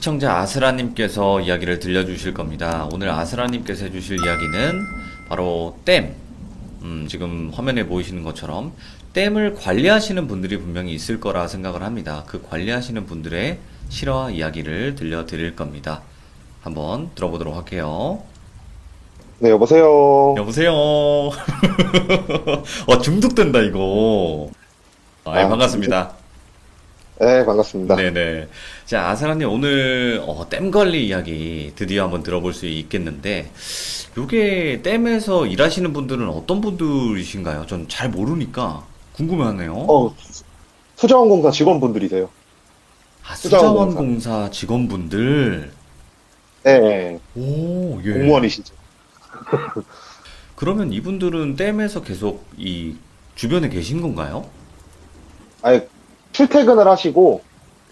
시청자 아스라님께서 이야기를 들려주실 겁니다. 오늘 아스라님께서 해주실 이야기는 바로 댐. 지금 화면에 보이시는 것처럼 댐을 관리하시는 분들이 분명히 있을 거라 생각을 합니다. 그 관리하시는 분들의 실화 이야기를 들려드릴 겁니다. 한번 들어보도록 할게요. 네, 여보세요. 여보세요. 중독된다, 이거. 예, 아, 반갑습니다. 네, 반갑습니다. 네네. 자, 아사라님 오늘 댐 관리 이야기 드디어 한번 들어볼 수 있겠는데, 요게 댐에서 일하시는 분들은 어떤 분들이신가요? 전 잘 모르니까 궁금하네요. 어, 수자원공사 직원분들이세요. 아, 수자원공사. 수자원공사 직원분들. 네, 네, 오, 예. 공무원이시죠. 그러면 이분들은 댐에서 계속 이 주변에 계신 건가요? 아예 출퇴근을 하시고,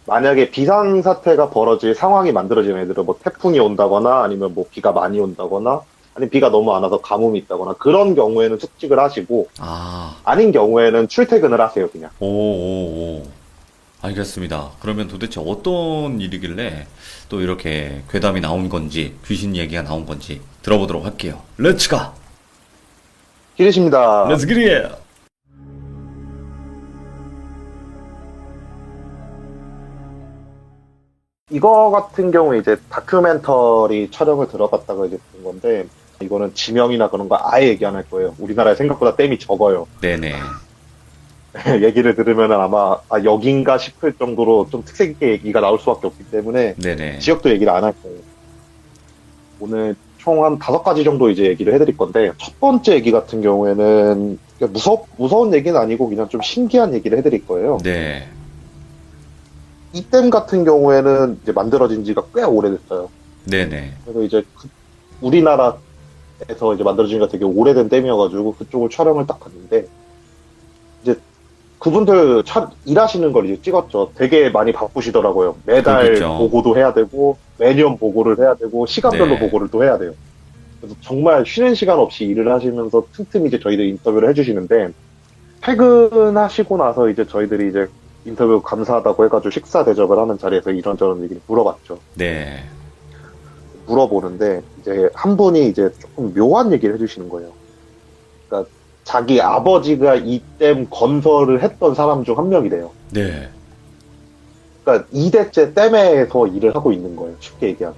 만약에 비상사태가 벌어질 상황이 만들어지는 애들은 뭐 태풍이 온다거나 아니면 뭐 비가 많이 온다거나 아니면 비가 너무 안 와서 가뭄이 있다거나 그런 경우에는 숙직을 하시고, 아, 아닌 경우에는 출퇴근을 하세요, 그냥. 오, 오, 오. 알겠습니다. 그러면 도대체 어떤 일이길래 또 이렇게 괴담이 나온 건지, 귀신 얘기가 나온 건지 들어보도록 할게요. 렛츠 가! 길으십니다. 렛츠 기릿! 이거 같은 경우에 이제 다큐멘터리 촬영을 들어갔다가 이제 본 건데, 이거는 지명이나 그런 거 아예 얘기 안 할 거예요. 우리나라에 생각보다 댐이 적어요. 네네. 얘기를 들으면 아마, 아, 여긴가 싶을 정도로 좀 특색 있게 얘기가 나올 수밖에 없기 때문에, 네네. 지역도 얘기를 안 할 거예요. 오늘 총 한 5가지 정도 이제 얘기를 해드릴 건데, 첫 번째 얘기 같은 경우에는, 무서운 얘기는 아니고 그냥 좀 신기한 얘기를 해드릴 거예요. 네. 이 댐 같은 경우에는 이제 만들어진 지가 꽤 오래됐어요. 네네. 그래서 이제 우리나라에서 이제 만들어진 지가 되게 오래된 댐이어가지고 그쪽을 촬영을 딱 갔는데, 이제 그분들 일하시는 걸 이제 찍었죠. 되게 많이 바쁘시더라고요. 매달 그렇겠죠. 보고도 해야 되고, 매년 보고를 해야 되고, 시간별로 네. 보고를 또 해야 돼요. 그래서 정말 쉬는 시간 없이 일을 하시면서 틈틈이 이제 저희들 인터뷰를 해주시는데, 퇴근하시고 나서 이제 저희들이 이제 인터뷰 감사하다고 해가지고 식사 대접을 하는 자리에서 이런저런 얘기를 물어봤죠. 네. 물어보는데, 이제 한 분이 이제 조금 묘한 얘기를 해주시는 거예요. 그러니까 자기 아버지가 이 댐 건설을 했던 사람 중 한 명이래요. 네. 그러니까 2대째 댐에서 일을 하고 있는 거예요. 쉽게 얘기하면.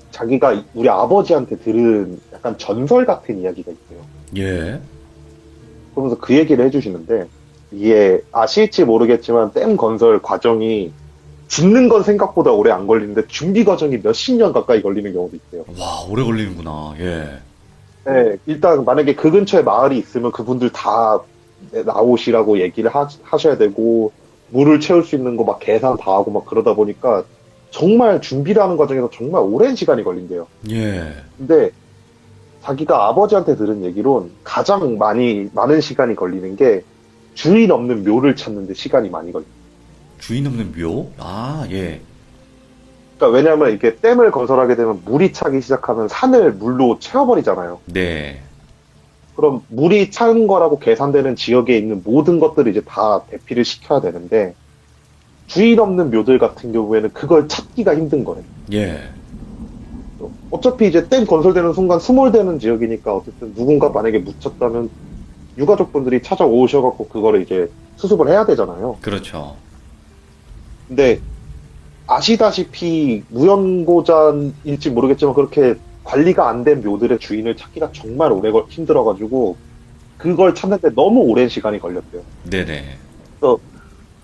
자기가 우리 아버지한테 들은 약간 전설 같은 이야기가 있어요. 예. 그러면서 그 얘기를 해주시는데, 이게 아실지 모르겠지만 댐 건설 과정이 짓는 건 생각보다 오래 안 걸리는데 준비 과정이 몇십 년 가까이 걸리는 경우도 있어요. 와, 오래 걸리는구나. 예. 네, 일단 만약에 그 근처에 마을이 있으면 그분들 다 나오시라고 얘기를 하셔야 되고, 물을 채울 수 있는 거 막 계산 다 하고 막 그러다 보니까 정말 준비를 하는 과정에서 정말 오랜 시간이 걸린대요. 예. 근데 자기가 아버지한테 들은 얘기론 가장 많은 시간이 걸리는 게 주인 없는 묘를 찾는데 시간이 많이 걸려요. 주인 없는 묘? 아, 예. 그러니까 왜냐하면 이게 댐을 건설하게 되면 물이 차기 시작하면 산을 물로 채워버리잖아요. 네. 그럼 물이 찬 거라고 계산되는 지역에 있는 모든 것들을 이제 다 대피를 시켜야 되는데, 주인 없는 묘들 같은 경우에는 그걸 찾기가 힘든 거예요. 예. 어차피 이제 댐 건설되는 순간 수몰되는 지역이니까 어쨌든 누군가 만약에 묻혔다면 유가족분들이 찾아오셔갖고 그거를 이제 수습을 해야 되잖아요. 그렇죠. 근데 아시다시피 무연고잔일지 모르겠지만 그렇게 관리가 안 된 묘들의 주인을 찾기가 정말 힘들어가지고 그걸 찾는데 너무 오랜 시간이 걸렸대요. 네네. 그래서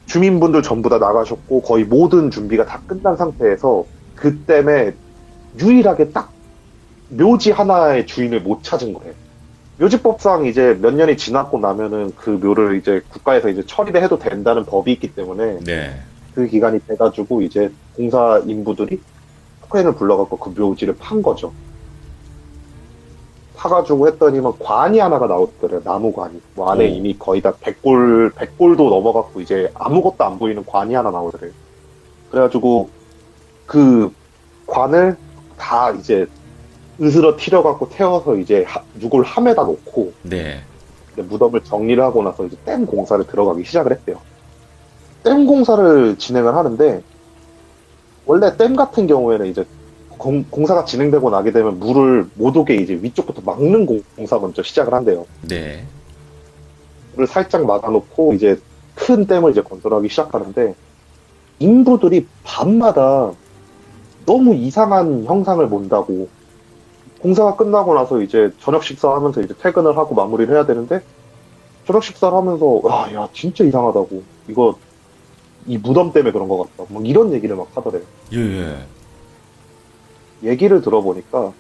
주민분들 전부 다 나가셨고 거의 모든 준비가 다 끝난 상태에서 그 때문에 유일하게 딱 묘지 하나의 주인을 못 찾은 거예요. 묘지법상 이제 몇 년이 지났고 나면은 그 묘를 이제 국가에서 이제 처리를 해도 된다는 법이 있기 때문에 네. 그 기간이 돼가지고 이제 공사 인부들이 크레인을 불러갖고 그 묘지를 판 거죠. 파가지고 했더니만 관이 하나가 나오더래요. 나무관이. 뭐 안에 오. 이미 거의 다 백골도 넘어갔고 이제 아무것도 안 보이는 관이 하나 나오더래요. 그래가지고 그 관을 다 이제 으스러뜨려갖고 태워서 이제 누굴 함에다 놓고 네. 이제 무덤을 정리를 하고 나서 이제 댐 공사를 들어가기 시작을 했대요. 댐 공사를 진행을 하는데 원래 댐 같은 경우에는 이제 공사가 진행되고 나게 되면 물을 못 오게 이제 위쪽부터 막는 공사 먼저 시작을 한대요. 네. 물을 살짝 막아놓고 이제 큰 댐을 이제 건설하기 시작하는데 인부들이 밤마다 너무 이상한 형상을 본다고 공사가 끝나고 나서 이제 저녁 식사하면서 이제 퇴근을 하고 마무리를 해야 되는데 저녁 식사를 하면서 야 진짜 이상하다고 이거 이 무덤 때문에 그런 것 같다 막 이런 얘기를 막 하더래요. 예, 예. 얘기를 들어보니까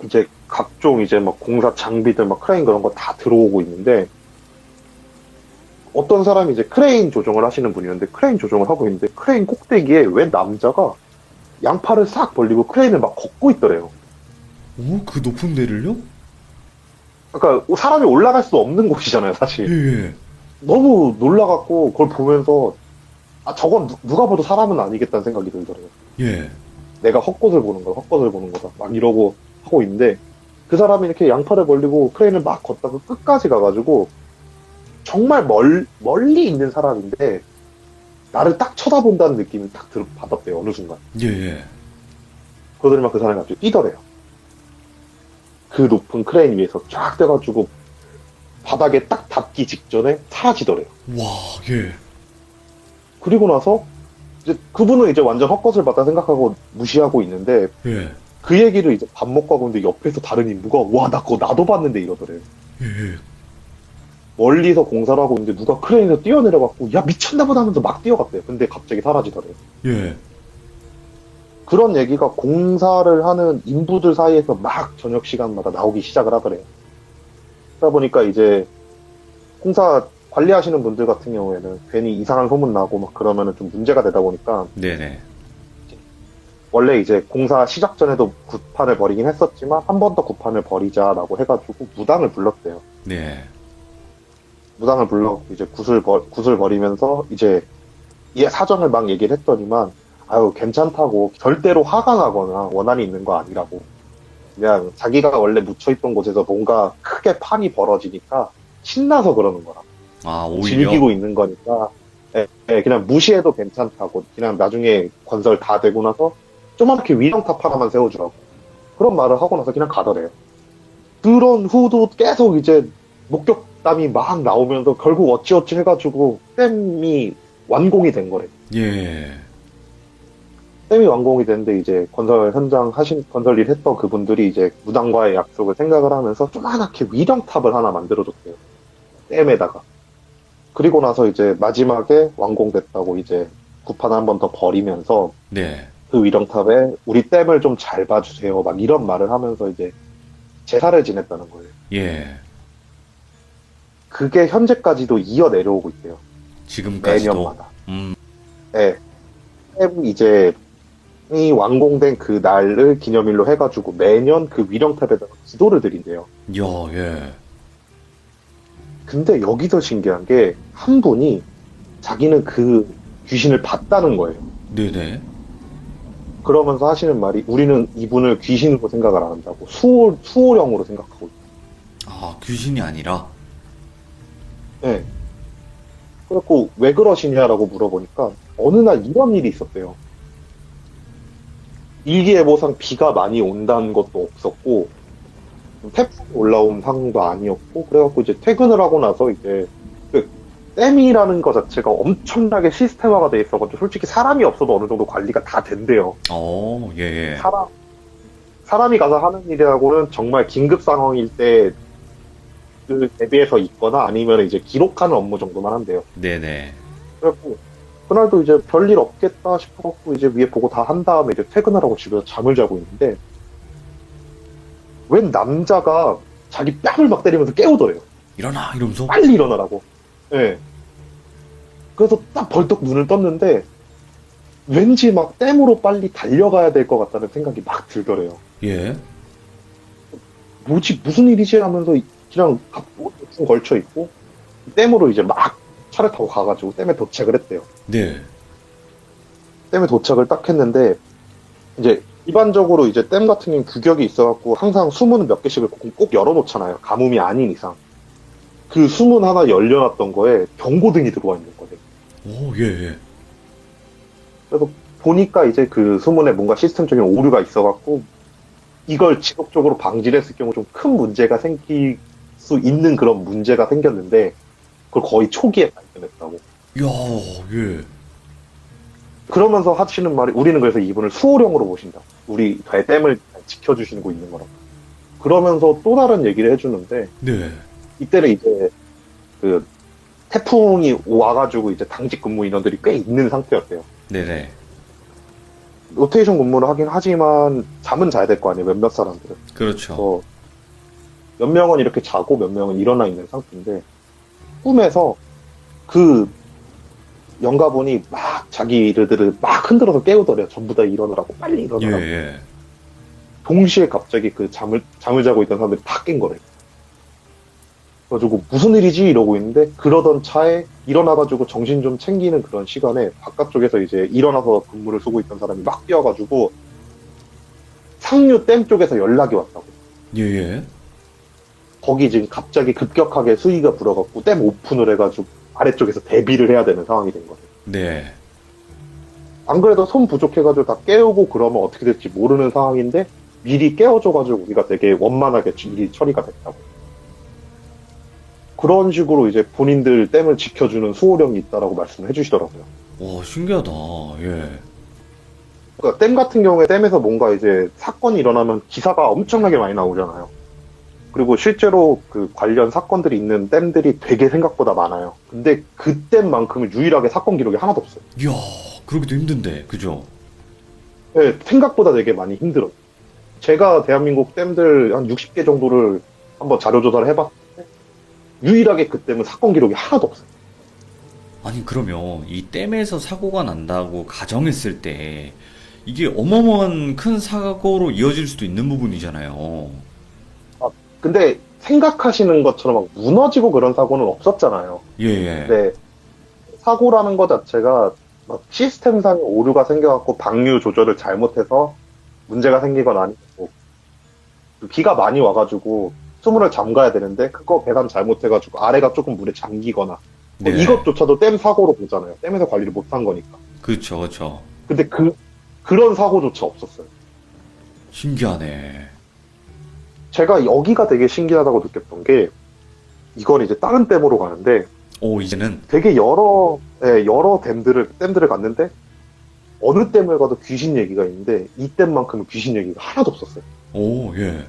이제 각종 이제 막 공사 장비들 막 크레인 그런 거 다 들어오고 있는데 어떤 사람이 이제 크레인 조종을 하시는 분이었는데 크레인 조종을 하고 있는데 크레인 꼭대기에 왜 남자가 양팔을 싹 벌리고 크레인을 막 걷고 있더래요. 오, 그 높은 데를요? 그러니까 사람이 올라갈 수 없는 곳이잖아요, 예, 사실. 예. 너무 놀라갖고 그걸 보면서 저건 누가 봐도 사람은 아니겠다는 생각이 들더래요. 예. 내가 헛것을 보는 거다, 헛것을 보는 거다. 막 이러고 하고 있는데 그 사람이 이렇게 양팔을 벌리고 크레인을 막 걷다가 끝까지 가가지고 정말 멀리 있는 사람인데 나를 딱 쳐다본다는 느낌이 딱 받았대요, 어느 순간. 예, 예. 그러더니만 그 사람이 갑자기 뛰더래요. 그 높은 크레인 위에서 쫙 돼가지고 바닥에 딱 닿기 직전에 사라지더래요. 와, 예. 그리고 나서 이제 그분은 이제 완전 헛것을 봤다 생각하고 무시하고 있는데 예. 그 얘기를 이제 밥 먹고 하고 있는데 옆에서 다른 인부가 와, 나 그거 나도 봤는데 이러더래요. 예, 예. 멀리서 공사를 하고 있는데 누가 크레인에서 뛰어내려갖고 야 미쳤나 보다 하면서 막 뛰어갔대요. 근데 갑자기 사라지더래요. 예. 그런 얘기가 공사를 하는 인부들 사이에서 막 저녁 시간마다 나오기 시작을 하더래요. 그러다 보니까 이제 공사 관리하시는 분들 같은 경우에는 괜히 이상한 소문 나고 막 그러면은 좀 문제가 되다 보니까 네네. 원래 이제 공사 시작 전에도 구판을 벌이긴 했었지만 한 번 더 구판을 벌이자라고 해가지고 무당을 불렀대요. 네. 무당을 불러갖고 이제 굿을 벌이면서 이제 사정을 막 얘기를 했더니만 아유 괜찮다고 절대로 화가 나거나 원한이 있는 거 아니라고 그냥 자기가 원래 묻혀있던 곳에서 뭔가 크게 판이 벌어지니까 신나서 그러는 거라. 아, 오히려? 즐기고 있는 거니까 그냥 무시해도 괜찮다고 그냥 나중에 건설 다 되고 나서 조그맣게 위령탑 하나만 세워주라고 그런 말을 하고 나서 그냥 가더래요. 그런 후도 계속 이제 목격담이 막 나오면서 결국 어찌어찌 해가지고 댐이 완공이 된 거래요. 예. 댐이 완공이 됐는데 이제 건설 현장 건설 일 했던 그분들이 이제 무당과의 약속을 생각을 하면서 조그맣게 위령탑을 하나 만들어줬대요. 댐에다가. 그리고 나서 이제 마지막에 완공됐다고 이제 구판 한 번 더 버리면서 네. 그 위령탑에 우리 댐을 좀 잘 봐주세요. 막 이런 말을 하면서 이제 제사를 지냈다는 거예요. 예. 그게 현재까지도 이어 내려오고 있대요. 지금까지도. 매년마다. 음, 네. 댐 이제 이 완공된 그 날을 기념일로 해가지고 매년 그 위령탑에다가 기도를 드린대요. 야, 예. 근데 여기서 신기한 게 한 분이 자기는 그 귀신을 봤다는 거예요. 네네. 그러면서 하시는 말이 우리는 이분을 귀신으로 생각을 안 한다고 수호령으로 생각하고 있다. 아, 귀신이 아니라? 네. 그래갖고 왜 그러시냐라고 물어보니까 어느 날 이런 일이 있었대요. 일기예보상 비가 많이 온다는 것도 없었고 태풍이 올라온 상황도 아니었고 그래갖고 이제 퇴근을 하고 나서 이제 그 댐이라는 것 자체가 엄청나게 시스템화가 돼 있어가지고 솔직히 사람이 없어도 어느 정도 관리가 다 된대요. 예, 예. 사람이 가서 하는 일이라고는 정말 긴급 상황일 때 그 대비해서 있거나 아니면 이제 기록하는 업무 정도만 한대요. 네네. 그래갖고 그날도 이제 별일 없겠다 싶어갖고 이제 위에 보고 다 한 다음에 이제 퇴근을 하고 집에서 잠을 자고 있는데 웬 남자가 자기 뺨을 막 때리면서 깨우더래요. 일어나! 이러면서? 빨리 일어나라고. 예. 그래서 딱 벌떡 눈을 떴는데 왠지 막 댐으로 빨리 달려가야 될 것 같다는 생각이 막 들더래요. 예. 뭐지 무슨 일이지 하면서 그냥 대충 걸쳐 있고 댐으로 이제 막 차를 타고 가가지고 댐에 도착을 했대요. 네. 댐에 도착을 딱 했는데 이제 일반적으로 이제 댐 같은 경우는 규격이 있어갖고 항상 수문은 몇 개씩을 꼭 열어놓잖아요. 가뭄이 아닌 이상. 그 수문 하나 열려놨던 거에 경고등이 들어와 있는 거예요. 오, 예, 예. 그래서 보니까 이제 그 수문에 뭔가 시스템적인 오류가 있어갖고 이걸 지속적으로 방지를 했을 경우 좀 큰 문제가 생길 수 있는 그런 문제가 생겼는데 그걸 거의 초기에 발견했다고. 야, 예. 그러면서 하시는 말이 우리는 그래서 이분을 수호령으로 모신다. 우리 댐을 지켜주시고 있는 거라고. 그러면서 또 다른 얘기를 해주는데 네. 이때는 이제 그 태풍이 와가지고 이제 당직 근무 인원들이 꽤 있는 상태였대요. 네네. 로테이션 근무를 하긴 하지만 잠은 자야 될 거 아니에요. 몇몇 사람들은. 그렇죠. 그래서 몇 명은 이렇게 자고 몇 명은 일어나 있는 상태인데 꿈에서 그 영가분이 막 자기들을 막 흔들어서 깨우더래요. 전부 다 일어나라고 빨리 예, 일어나라고. 예. 동시에 갑자기 그 잠을 자고 있던 사람들이 다 깬 거래요. 그래가지고 무슨 일이지 이러고 있는데 그러던 차에 일어나가지고 정신 좀 챙기는 그런 시간에 바깥쪽에서 이제 일어나서 근무를 쓰고 있던 사람이 막 뛰어가지고 상류 댐 쪽에서 연락이 왔다고. 예, 예. 거기 지금 갑자기 급격하게 수위가 불어갖고 댐 오픈을 해가지고 아래쪽에서 대비를 해야 되는 상황이 된 거예요. 네. 안 그래도 손 부족해가지고 다 깨우고 그러면 어떻게 될지 모르는 상황인데 미리 깨워줘가지고 우리가 되게 원만하게 미리 처리가 됐다고. 그런 식으로 이제 본인들 댐을 지켜주는 수호령이 있다라고 말씀을 해주시더라고요. 와, 신기하다. 예. 그러니까 댐 같은 경우에 댐에서 뭔가 이제 사건이 일어나면 기사가 엄청나게 많이 나오잖아요. 그리고 실제로 그 관련 사건들이 있는 댐들이 되게 생각보다 많아요. 근데 그 댐만큼은 유일하게 사건 기록이 하나도 없어요. 이야, 그러기도 힘든데, 그죠? 네, 생각보다 되게 많이 힘들어요. 제가 대한민국 댐들 한 60개 정도를 한번 자료조사를 해봤는데 유일하게 그 댐은 사건 기록이 하나도 없어요. 아니, 그러면 이 댐에서 사고가 난다고 가정했을 때 이게 어마어마한 큰 사고로 이어질 수도 있는 부분이잖아요. 근데 생각하시는 것처럼 막 무너지고 그런 사고는 없었잖아요. 예, 예. 근데 사고라는 것 자체가 막 시스템상의 오류가 생겨갖고 방류 조절을 잘못해서 문제가 생기거나 아니고 그 비가 많이 와가지고 수문을 잠가야 되는데 그거 계산 잘못해가지고 아래가 조금 물에 잠기거나 뭐 네. 이것조차도 댐 사고로 보잖아요. 댐에서 관리를 못한 거니까. 그렇죠, 그렇죠. 근데 그런 사고조차 없었어요. 신기하네. 제가 여기가 되게 신기하다고 느꼈던 게 이건 이제 다른 댐으로 가는데 오, 이제는 되게 여러 댐들을 갔는데 어느 댐을 가도 귀신 얘기가 있는데 이 댐만큼은 귀신 얘기가 하나도 없었어요. 오, 예.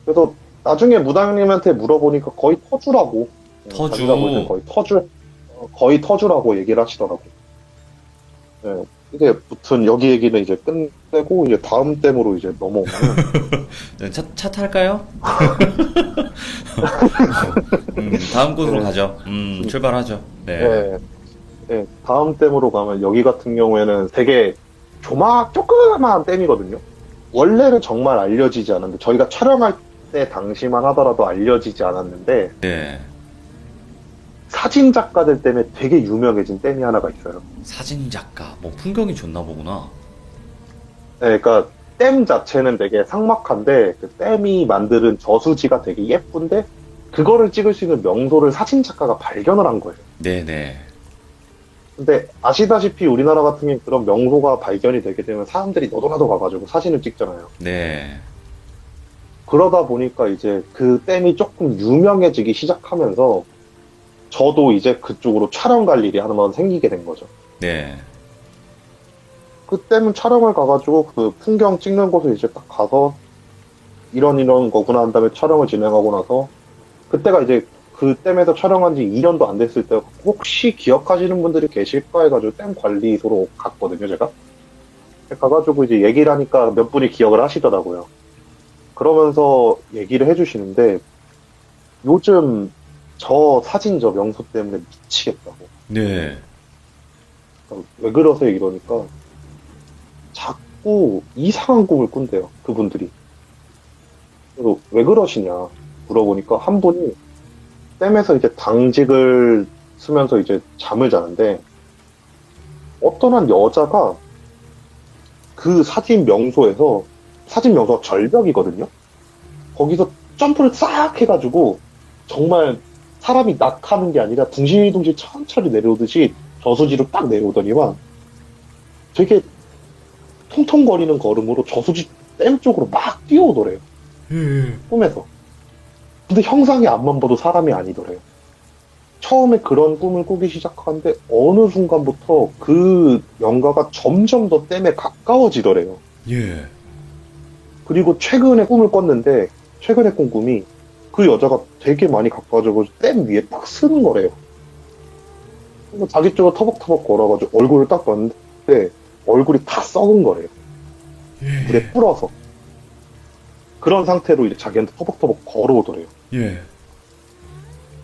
그래서 나중에 무당님한테 물어보니까 거의 터주라고. 터주. 자기가 볼 땐 거의 터주라고 얘기를 하시더라고. 네. 이제 무튼 여기 얘기는 이제 끝내고 이제 다음 댐으로 이제 넘어오면 네, 차 탈까요? 다음 곳으로 가죠. 출발하죠. 네. 네. 네, 다음 댐으로 가면 여기 같은 경우에는 되게 조그마한 댐이거든요. 원래는 정말 알려지지 않았는데 저희가 촬영할 때 당시만 하더라도 알려지지 않았는데 네. 사진 작가들 때문에 되게 유명해진 댐이 하나가 있어요. 사진 작가, 뭐 풍경이 좋나 보구나. 네, 그러니까 댐 자체는 되게 삭막한데 그 댐이 만드는 저수지가 되게 예쁜데 그거를 찍을 수 있는 명소를 사진 작가가 발견을 한 거예요. 네네. 근데 아시다시피 우리나라 같은 경우는 그런 명소가 발견이 되게 되면 사람들이 너도나도 가가지고 사진을 찍잖아요. 네. 그러다 보니까 이제 그 댐이 조금 유명해지기 시작하면서 저도 이제 그쪽으로 촬영 갈 일이 하나만 생기게 된 거죠. 네. 그때는 촬영을 가가지고 그 풍경 찍는 곳에 이제 딱 가서 이런 거구나 한 다음에 촬영을 진행하고 나서 그때가 이제 그 댐에서 촬영한 지 2년도 안 됐을 때 혹시 기억하시는 분들이 계실까 해가지고 댐 관리소로 갔거든요, 제가. 가가지고 이제 얘기를 하니까 몇 분이 기억을 하시더라고요. 그러면서 얘기를 해주시는데 요즘 저 사진 저 명소 때문에 미치겠다고. 네. 왜 그러세요? 이러니까 자꾸 이상한 꿈을 꾼대요. 그분들이. 그래서 왜 그러시냐 물어보니까 한 분이 댐에서 이제 당직을 쓰면서 이제 잠을 자는데 어떤 한 여자가 그 사진 명소가 절벽이거든요. 거기서 점프를 싹 해가지고 정말 사람이 낙하는 게 아니라 둥실둥실 천천히 내려오듯이 저수지로 딱 내려오더니만 되게 통통거리는 걸음으로 저수지 댐 쪽으로 막 뛰어오더래요. 예. 꿈에서. 근데 형상이 앞만 봐도 사람이 아니더래요. 처음에 그런 꿈을 꾸기 시작하는데 어느 순간부터 그 영가가 점점 더 댐에 가까워지더래요. 예. 그리고 최근에 꿈을 꿨는데 최근에 꾼 꿈이 그 여자가 되게 많이 가까워져서 댐 위에 딱 쓰는 거래요. 그래서 자기 쪽으로 터벅터벅 걸어가지고 얼굴을 딱 봤는데 얼굴이 다 썩은 거래요. 물에 예. 불어서. 그런 상태로 이제 자기한테 터벅터벅 걸어오더래요. 예.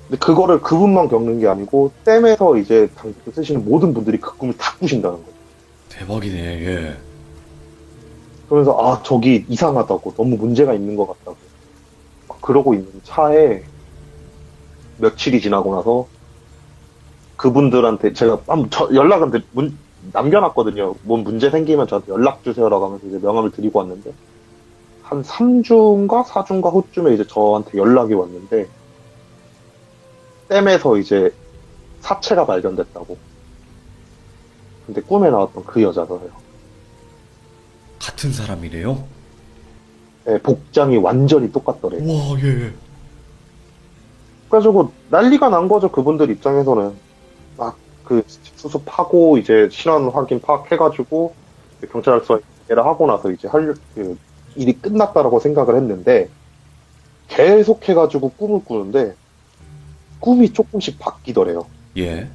근데 그거를 그분만 겪는 게 아니고 댐에서 이제 당직을 쓰시는 모든 분들이 그 꿈을 다 꾸신다는 거예요. 대박이네. 예. 그러면서 아 저기 이상하다고 너무 문제가 있는 것 같다고 막 그러고 있는 차에 며칠이 지나고 나서 그분들한테 제가 한번 연락을 남겨놨거든요. 뭔 문제 생기면 저한테 연락 주세요라고 하면서 이제 명함을 드리고 왔는데 한 3주인가 4주인가 후쯤에 이제 저한테 연락이 왔는데 댐에서 이제 사체가 발견됐다고. 근데 꿈에 나왔던 그 여자더래요. 같은 사람이래요? 네, 복장이 완전히 똑같더래요. 와, 예. 그래가지고 난리가 난 거죠. 그분들 입장에서는 막 그 수습하고 이제 신원 확인 파악해가지고 경찰서에 얘를 하고 나서 이제 그 일이 끝났다라고 생각을 했는데 계속 해가지고 꿈을 꾸는데 꿈이 조금씩 바뀌더래요. 예.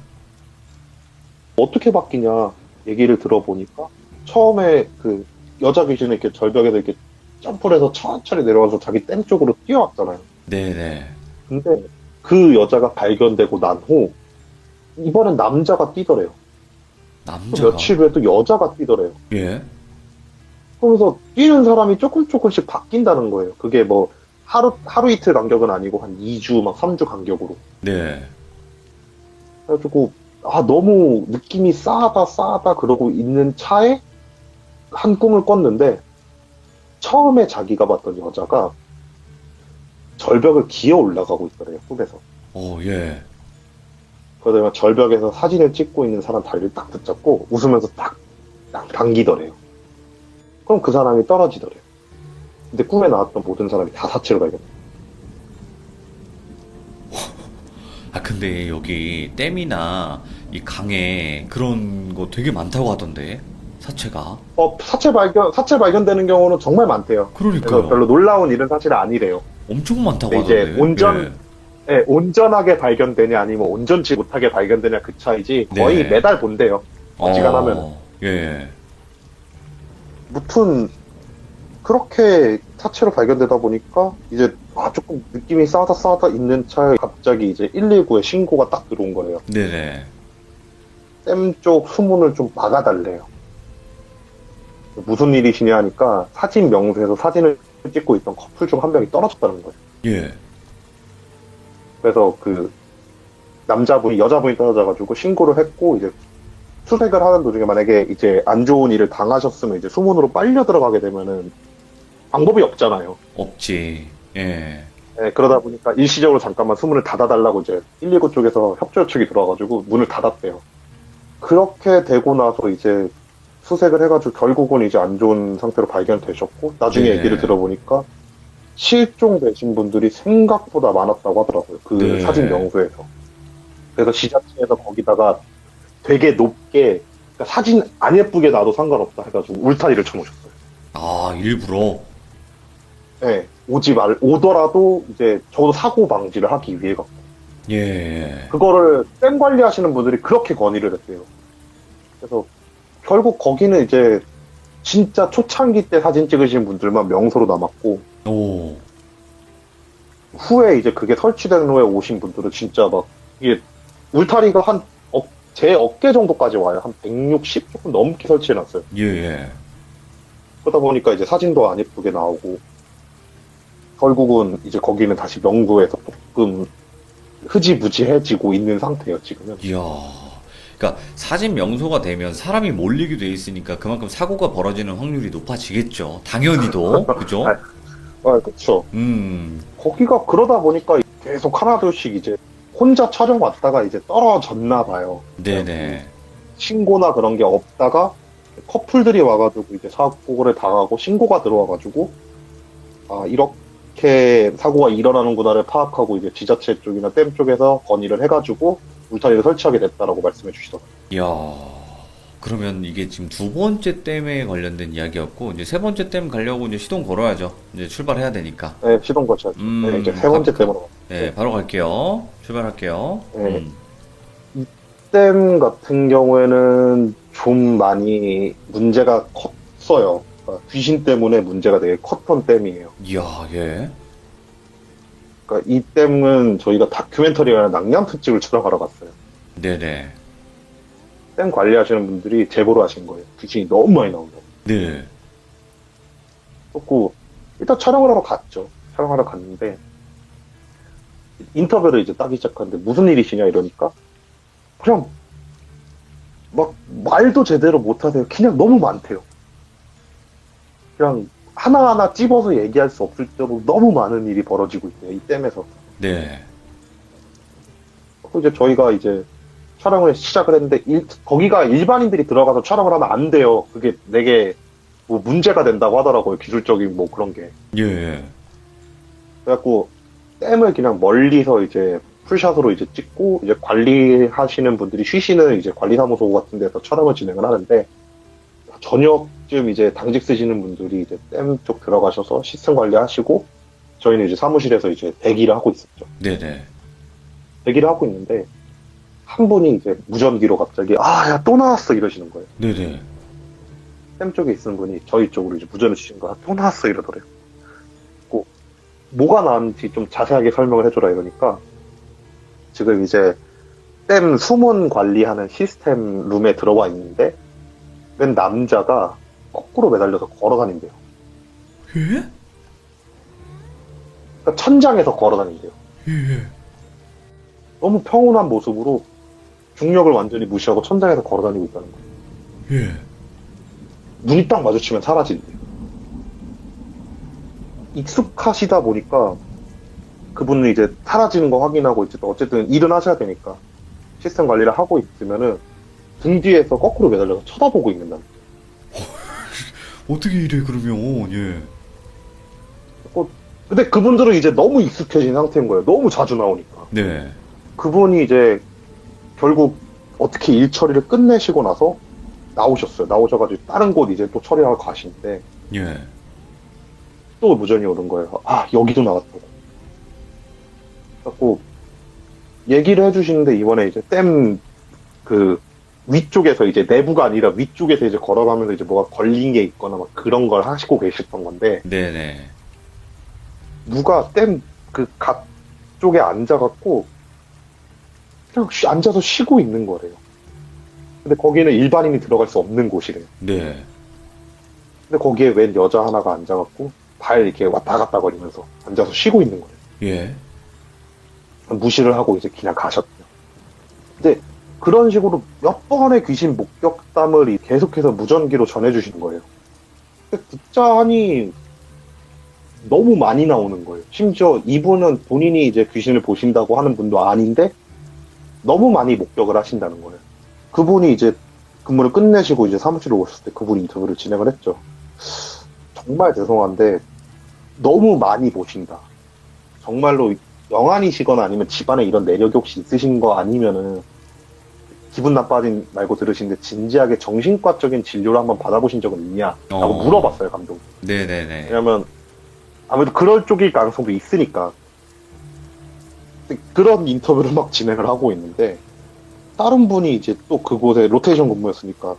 어떻게 바뀌냐 얘기를 들어보니까 처음에 그 여자 귀신은 이렇게 절벽에서 이렇게 점프를 해서 천천히 내려와서 자기 댐 쪽으로 뛰어왔잖아요. 네네. 근데 그 여자가 발견되고 난 후 이번엔 남자가 뛰더래요. 또 남자가. 며칠 후에 또 여자가 뛰더래요. 예. 그러면서 뛰는 사람이 조금씩 바뀐다는 거예요. 그게 뭐 하루 이틀 간격은 아니고 한 2주 막 3주 간격으로. 네. 그래가지고 아 너무 느낌이 싸하다 그러고 있는 차에 한 꿈을 꿨는데 처음에 자기가 봤던 여자가 절벽을 기어 올라가고 있더래요. 꿈에서. 예. 그러다가 절벽에서 사진을 찍고 있는 사람 다리를 딱 붙잡고 웃으면서 딱 당기더래요. 그럼 그 사람이 떨어지더래요. 근데 꿈에 나왔던 모든 사람이 다 사체로 발견돼요. 근데 여기 댐이나 이 강에 그런 거 되게 많다고 하던데. 사체가. 사체 발견되는 경우는 정말 많대요. 그래서 그러니까요. 별로 놀라운 일은 사실 아니래요. 엄청 많다고 근데 이제 하던데. 온전하게 발견되냐 아니면 온전치 못하게 발견되냐 그 차이지 거의 네. 매달 본대요. 어지간하면. 예. 무튼 그렇게 사체로 발견되다 보니까 이제 조금 느낌이 싸다 있는 차에 갑자기 이제 119에 신고가 딱 들어온 거예요. 네네. 댐 쪽 수문을 좀 막아달래요. 무슨 일이시냐 하니까 사진 명소에서 사진을 찍고 있던 커플 중 한 명이 떨어졌다는 거예요. 예. 그래서 그 여자분이 떨어져가지고 신고를 했고 이제 수색을 하는 도중에 만약에 이제 안 좋은 일을 당하셨으면 이제 수문으로 빨려 들어가게 되면은 방법이 없잖아요. 없지. 예. 네, 그러다 보니까 일시적으로 잠깐만 수문을 닫아달라고 이제 119 쪽에서 협조 요청이 들어와가지고 문을 닫았대요. 그렇게 되고 나서 이제 수색을 해가지고 결국은 이제 안 좋은 상태로 발견되셨고 나중에 네. 얘기를 들어보니까 실종되신 분들이 생각보다 많았다고 하더라고요. 그 네. 사진 명소에서. 그래서 지자체에서 거기다가 되게 높게 그러니까 사진 안 예쁘게 놔도 상관없다 해가지고 울타리를 쳐놓으셨어요. 일부러. 네, 오더라도 이제 적어도 사고 방지를 하기 위해 갖고. 예. 그거를 댐 관리하시는 분들이 그렇게 건의를 했대요. 그래서 결국 거기는 이제 진짜 초창기 때 사진 찍으신 분들만 명소로 남았고 오. 후에 이제 그게 설치된 후에 오신 분들은 진짜 막 이게 울타리가 제 어깨 정도까지 와요. 한 160 조금 넘게 설치해놨어요. 예. 그러다 보니까 이제 사진도 안 예쁘게 나오고 결국은 이제 거기는 다시 명소에서 조금 흐지부지해지고 있는 상태예요, 지금은. 이야. 그러니까 사진 명소가 되면 사람이 몰리게 돼 있으니까 그만큼 사고가 벌어지는 확률이 높아지겠죠. 당연히도. 그죠? 그쵸. 음. 거기가 그러다 보니까 계속 하나둘씩 이제 혼자 촬영 왔다가 이제 떨어졌나 봐요. 네네. 신고나 그런 게 없다가 커플들이 와가지고 이제 사고를 당하고 신고가 들어와가지고 아 이렇게 사고가 일어나는구나를 파악하고 이제 지자체 쪽이나 댐 쪽에서 건의를 해가지고 울타리를 설치하게 됐다라고 말씀해 주시더라고요. 이야. 그러면 이게 지금 두 번째 댐에 관련된 이야기였고, 이제 세 번째 댐 가려고 이제 시동 걸어야죠. 이제 출발해야 되니까. 네, 시동 거쳐야죠. 네, 이제 세 번째 댐으로. 네, 바로 갈게요. 출발할게요. 네. 댐 같은 경우에는 좀 많이 문제가 컸어요. 그러니까 귀신 때문에 문제가 되게 컸던 댐이에요. 이야, 예. 그러니까 이 댐은 저희가 다큐멘터리나 낭량 특집을 촬영하러 갔어요. 네네. 댐 관리하시는 분들이 제보를 하신 거예요. 귀신이 너무 많이 나온다고. 네. 그래서 일단 촬영을 하러 갔죠. 촬영하러 갔는데 인터뷰를 이제 따기 시작하는데 무슨 일이시냐 이러니까 그냥 막 말도 제대로 못하세요. 그냥 너무 많대요. 그냥 하나하나 찝어서 얘기할 수 없을 정도로 너무 많은 일이 벌어지고 있대요. 이 댐에서. 네. 그리고 이제 저희가 이제 촬영을 시작을 했는데 거기가 일반인들이 들어가서 촬영을 하면 안 돼요. 그게 되게 뭐 문제가 된다고 하더라고요. 기술적인 뭐 그런 게. 예. 그래갖고 댐을 그냥 멀리서 이제 풀샷으로 이제 찍고 이제 관리하시는 분들이 쉬시는 이제 관리사무소 같은 데서 촬영을 진행을 하는데 저녁쯤 이제 당직 쓰시는 분들이 이제 댐 쪽 들어가셔서 시스템 관리하시고 저희는 이제 사무실에서 이제 대기를 하고 있었죠. 네네. 대기를 하고 있는데 한 분이 이제 무전기로 갑자기 아, 야, 또 나왔어 이러시는 거예요. 네네. 댐 쪽에 있는 분이 저희 쪽으로 이제 무전을 주신 거야. 또 나왔어 이러더래요. 뭐가 나왔는지 좀 자세하게 설명을 해줘라 이러니까 지금 이제 댐 수문 관리하는 시스템 룸에 들어와 있는데 웬 남자가 거꾸로 매달려서 걸어다닌대요. 예? 그러니까 천장에서 걸어다닌대요. 예. 너무 평온한 모습으로 중력을 완전히 무시하고 천장에서 걸어다니고 있다는 거예요. 예. 눈이 딱 마주치면 사라진대요. 익숙하시다 보니까 그분은 이제 사라지는 거 확인하고 이제 또 어쨌든 일은 하셔야 되니까 시스템 관리를 하고 있으면은 등 뒤에서 거꾸로 매달려서 쳐다보고 있는다. 어떻게 이래, 그러면, 예. 근데 그분들은 이제 너무 익숙해진 상태인 거예요. 너무 자주 나오니까. 네. 그분이 이제 결국 어떻게 일 처리를 끝내시고 나서 나오셨어요. 나오셔가지고 다른 곳 이제 또 처리하러 가시는데 예. 또 무전이 오는 거예요. 아, 여기도 나왔다고. 그래갖고 얘기를 해주시는데 이번에 이제 댐 그 위쪽에서 이제 내부가 아니라 위쪽에서 이제 걸어가면서 이제 뭐가 걸린 게 있거나 막 그런 걸 하시고 계셨던 건데 네네. 누가 댐 그 각 쪽에 앉아갖고 그냥 앉아서 쉬고 있는 거래요. 근데 거기는 일반인이 들어갈 수 없는 곳이래요. 네. 근데 거기에 웬 여자 하나가 앉아갖고 발 이렇게 왔다 갔다 거리면서 앉아서 쉬고 있는 거예요. 예. 무시를 하고 이제 그냥 가셨대요. 근데 그런 식으로 몇 번의 귀신 목격담을 계속해서 무전기로 전해주시는 거예요. 근데 듣자 하니 너무 많이 나오는 거예요. 심지어 이분은 본인이 이제 귀신을 보신다고 하는 분도 아닌데 너무 많이 목격을 하신다는 거예요. 그분이 이제 근무를 끝내시고 이제 사무실에 오셨을 때 그분이 인터뷰를 진행을 했죠. 정말 죄송한데 너무 많이 보신다. 정말로 영안이시거나 아니면 집안에 이런 내력이 혹시 있으신 거 아니면은 기분 나빠진 말고 들으시는데 진지하게 정신과적인 진료를 한번 받아보신 적은 있냐? 라고 물어봤어요, 감독이. 네네네. 왜냐면 아무래도 그럴 쪽일 가능성도 있으니까. 그런 인터뷰를 막 진행을 하고 있는데 다른 분이 이제 또 그곳에 로테이션 근무였으니까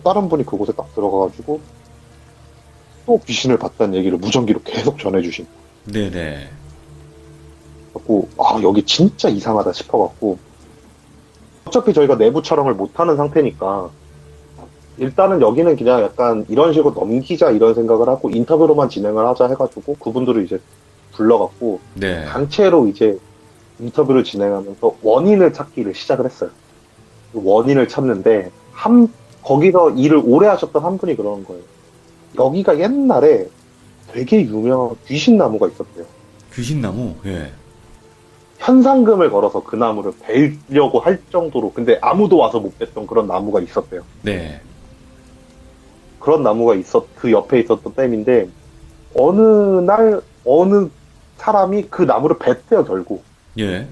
다른 분이 그곳에 딱 들어가가지고 또 귀신을 봤다는 얘기를 무전기로 계속 전해주신. 네네. 갖고 아 여기 진짜 이상하다 싶어갖고 어차피 저희가 내부 촬영을 못하는 상태니까 일단은 여기는 그냥 약간 이런 식으로 넘기자 이런 생각을 하고 인터뷰로만 진행을 하자 해가지고 그분들을 이제 불러갖고 네. 단체로 이제 인터뷰를 진행하면서 원인을 찾기를 시작을 했어요. 그 원인을 찾는데 거기서 일을 오래 하셨던 한 분이 그러는 거예요. 여기가 옛날에 되게 유명한 귀신나무가 있었대요. 귀신나무? 예. 현상금을 걸어서 그 나무를 베려고 할 정도로 근데 아무도 와서 못 뵀던 그런 나무가 있었대요. 네. 그런 나무가 그 옆에 있었던 댐인데, 어느 날, 어느 사람이 그 나무를 뱉대요, 결국. 예.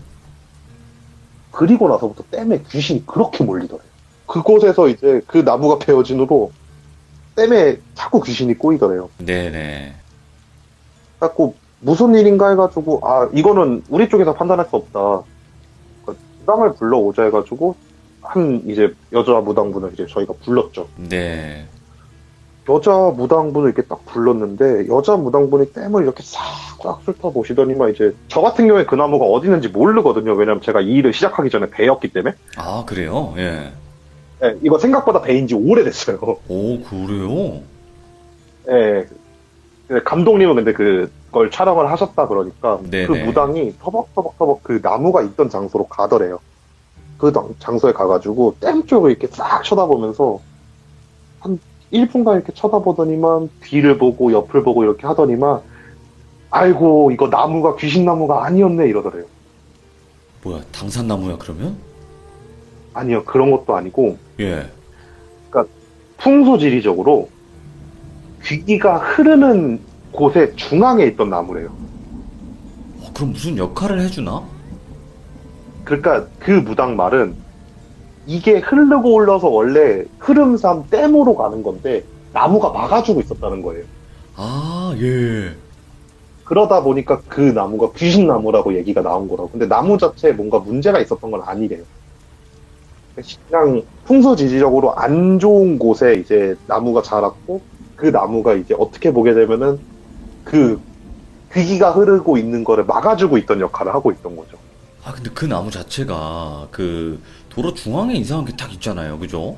그리고 나서부터 댐에 귀신이 그렇게 몰리더래요. 그곳에서 이제 그 나무가 베어진 후로 댐에 자꾸 귀신이 꼬이더래요. 네네. 그래갖고 무슨 일인가 해가지고 이거는 우리 쪽에서 판단할 수 없다. 무당을 불러오자 해가지고 한 이제 여자 무당분을 이제 저희가 불렀죠. 네. 여자 무당분을 이렇게 딱 불렀는데 여자 무당분이 댐을 이렇게 싹 훑어보시더니만 이제 저 같은 경우에 그 나무가 어디 있는지 모르거든요. 왜냐면 제가 이 일을 시작하기 전에 배였기 때문에. 아, 그래요? 예. 네, 이거 생각보다 배인 지 오래됐어요. 오, 그래요? 예. 근데 감독님은 근데 그걸 촬영을 하셨다 그러니까 네네. 그 무당이 터벅터벅 그 나무가 있던 장소로 가더래요. 그 장소에 가가지고 댐 쪽을 이렇게 싹 쳐다보면서 한 1분간 이렇게 쳐다보더니만 뒤를 보고 옆을 보고 이렇게 하더니만 아이고 이거 나무가 귀신나무가 아니었네 이러더래요. 뭐야, 당산나무야, 그러면? 아니요 그런 것도 아니고 예. 풍수지리적으로 귀기가 흐르는 곳의 중앙에 있던 나무래요. 그럼 무슨 역할을 해주나? 그러니까 그 무당 말은 이게 흐르고 올라서 원래 흐름상 댐으로 가는 건데 나무가 막아주고 있었다는 거예요. 아, 예. 그러다 보니까 그 나무가 귀신나무라고 얘기가 나온 거라고. 근데 나무 자체에 뭔가 문제가 있었던 건 아니래요. 그냥 풍수지리적으로 안 좋은 곳에 이제 나무가 자랐고 그 나무가 이제 어떻게 보게 되면은 그 귀기가 흐르고 있는 거를 막아주고 있던 역할을 하고 있던 거죠. 아, 근데 그 나무 자체가 그 도로 중앙에 이상한 게 딱 있잖아요. 그죠?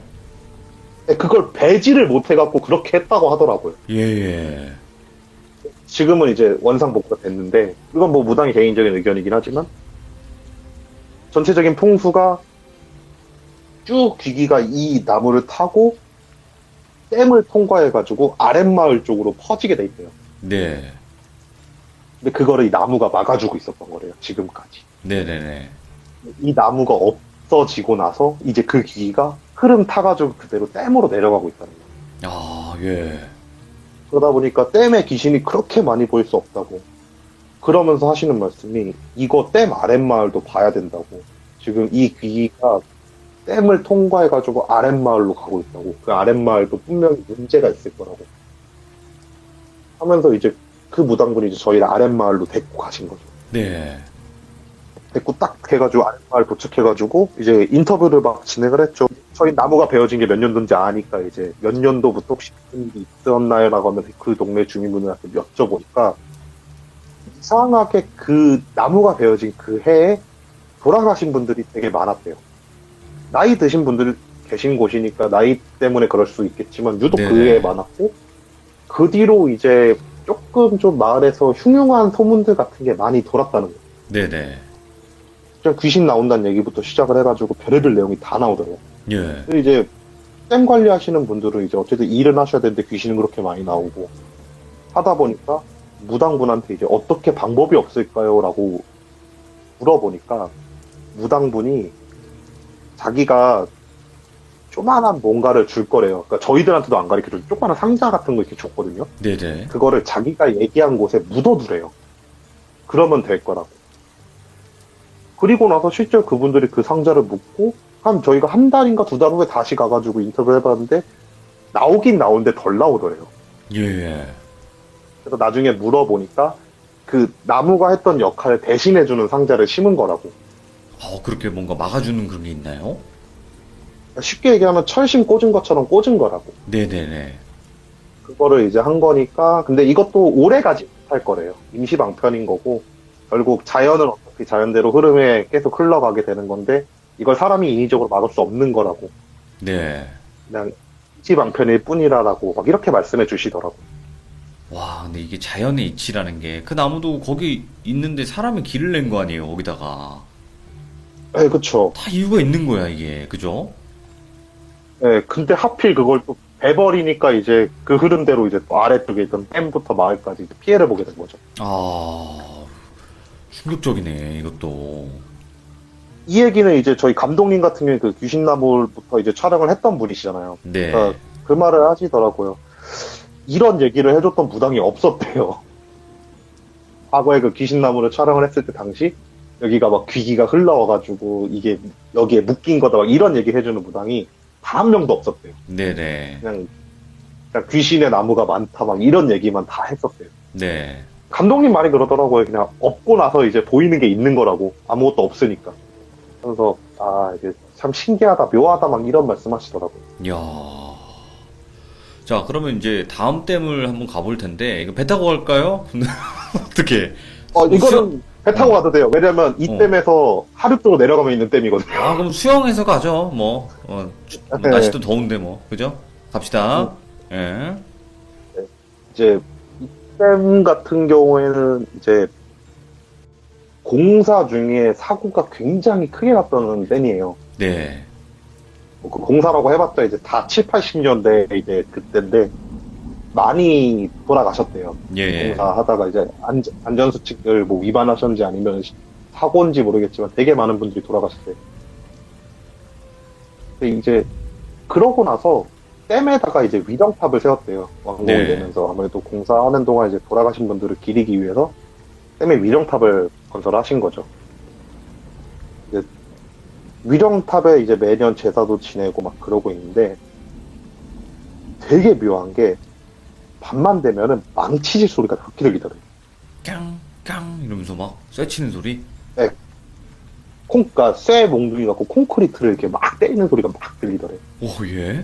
그걸 배지를 못 해갖고 그렇게 했다고 하더라고요. 예, 예. 지금은 이제 원상복구가 됐는데 이건 뭐 무당의 개인적인 의견이긴 하지만 전체적인 풍수가 쭉 귀기가 이 나무를 타고 댐을 통과해가지고 아랫마을 쪽으로 퍼지게 돼 있대요. 네. 근데 그거를 이 나무가 막아주고 있었던 거래요. 지금까지. 네네네. 이 나무가 없어지고 나서 이제 그 귀기가 흐름 타가지고 그대로 댐으로 내려가고 있다는 거예요. 아, 예. 그러다 보니까 댐에 귀신이 그렇게 많이 보일 수 없다고. 그러면서 하시는 말씀이 이거 댐 아랫마을도 봐야 된다고. 지금 이 귀기가 댐을 통과해가지고 아랫마을로 가고 있다고. 그 아랫마을도 분명히 문제가 있을 거라고. 하면서 이제 그 무당분이 이제 저희를 아랫마을로 데리고 가신 거죠. 네. 데리고 딱 해가지고 아랫마을 도착해가지고 이제 인터뷰를 막 진행을 했죠. 저희 나무가 베어진 게 몇 년도인지 아니까 이제 몇 년도부터 혹시 무슨 일이 있었나요? 라고 하면 그 동네 주민분들한테 여쭤보니까 이상하게 그 나무가 베어진 그 해에 돌아가신 분들이 되게 많았대요. 나이 드신 분들 계신 곳이니까 나이 때문에 그럴 수 있겠지만 유독 그 네네. 해에 많았고 그 뒤로 이제 조금 좀 마을에서 흉흉한 소문들 같은 게 많이 돌았다는 거예요. 네네. 그냥 귀신 나온다는 얘기부터 시작을 해가지고 별의별 내용이 다 나오더라고요. 예. 근데 이제 댐 관리하시는 분들은 이제 어쨌든 일은 하셔야 되는데 귀신은 그렇게 많이 나오고 하다 보니까 무당분한테 이제 어떻게 방법이 없을까요? 라고 물어보니까 무당분이 자기가 조만한 뭔가를 줄 거래요. 그러니까 저희들한테도 안 가르쳐주고 조그마한 상자 같은 거 이렇게 줬거든요. 네네. 그거를 자기가 얘기한 곳에 묻어두래요. 그러면 될 거라고. 그리고 나서 실제로 그분들이 그 상자를 묻고 저희가 한 달인가 두 달 후에 다시 가가지고 인터뷰를 해봤는데 나오긴 나오는데 덜 나오더래요. 예. 그래서 나중에 물어보니까 그 나무가 했던 역할을 대신해주는 상자를 심은 거라고. 그렇게 뭔가 막아주는 그런 게 있나요? 쉽게 얘기하면 철심 꽂은 것처럼 꽂은 거라고. 네네네. 그거를 이제 한 거니까 근데 이것도 오래 가지 못할 거래요. 임시 방편인 거고 결국 자연은 어차피 자연대로 흐름에 계속 흘러가게 되는 건데 이걸 사람이 인위적으로 막을 수 없는 거라고. 네. 그냥 임시 방편일 뿐이라라고 막 이렇게 말씀해 주시더라고. 와, 근데 이게 자연의 이치라는 게 그 나무도 거기 있는데 사람이 길을 낸 거 아니에요, 거기다가. 네, 그쵸. 다 이유가 있는 거야, 이게. 그죠? 네, 근데 하필 그걸 또 배버리니까 이제 그 흐름대로 이제 또 아래쪽에 있던 댐부터 마을까지 이제 피해를 보게 된 거죠. 아, 충격적이네, 이것도. 이 얘기는 이제 저희 감독님 같은 경우에 그 귀신나무부터 이제 촬영을 했던 분이시잖아요. 네. 그러니까 그 말을 하시더라고요. 이런 얘기를 해줬던 무당이 없었대요. 과거에 그 귀신나무를 촬영을 했을 때 당시 여기가 막 귀기가 흘러와가지고 이게 여기에 묶인 거다 막 이런 얘기 해주는 무당이 단 한 명도 없었대요. 네네. 그냥 귀신의 나무가 많다 막 이런 얘기만 다 했었대요. 네. 감독님 말이 그러더라고요. 그냥 없고 나서 이제 보이는 게 있는 거라고. 아무것도 없으니까. 그래서 아 이게 참 신기하다 묘하다 막 이런 말씀하시더라고요. 이야. 자, 그러면 이제 다음 댐을 한번 가볼 텐데, 이거 배 타고 갈까요? 어떻게? 이거는 배 타고 가도 돼요. 왜냐면 이 댐에서 하류 쪽으로 내려가면 있는 댐이거든요. 아, 그럼 수영해서 가죠. 뭐, 네. 날씨도 더운데 뭐, 그죠? 갑시다. 예. 이제 이 댐 같은 경우에는 이제 공사 중에 사고가 굉장히 크게 났던 댐이에요. 네. 그 공사라고 해봤자 이제 다 7, 80년대 이제 그때인데 많이 돌아가셨대요. 예. 공사하다가 이제 안전수칙을 뭐 위반하셨는지 아니면 사고인지 모르겠지만 되게 많은 분들이 돌아가셨대요. 근데 이제 그러고 나서 댐에다가 이제 위령탑을 세웠대요. 완공이 네. 되면서 아무래도 공사하는 동안 이제 돌아가신 분들을 기리기 위해서 댐에 위령탑을 건설하신 거죠. 이제 위령탑에 이제 매년 제사도 지내고 막 그러고 있는데 되게 묘한 게 밤만 되면은 망치질 소리가 그렇게 들리더래요. 깡깡 이러면서 막 쇠치는 소리? 그러니까 쇠 몽둥이 갖고 콘크리트를 이렇게 막 때리는 소리가 막 들리더래요. 오, 예.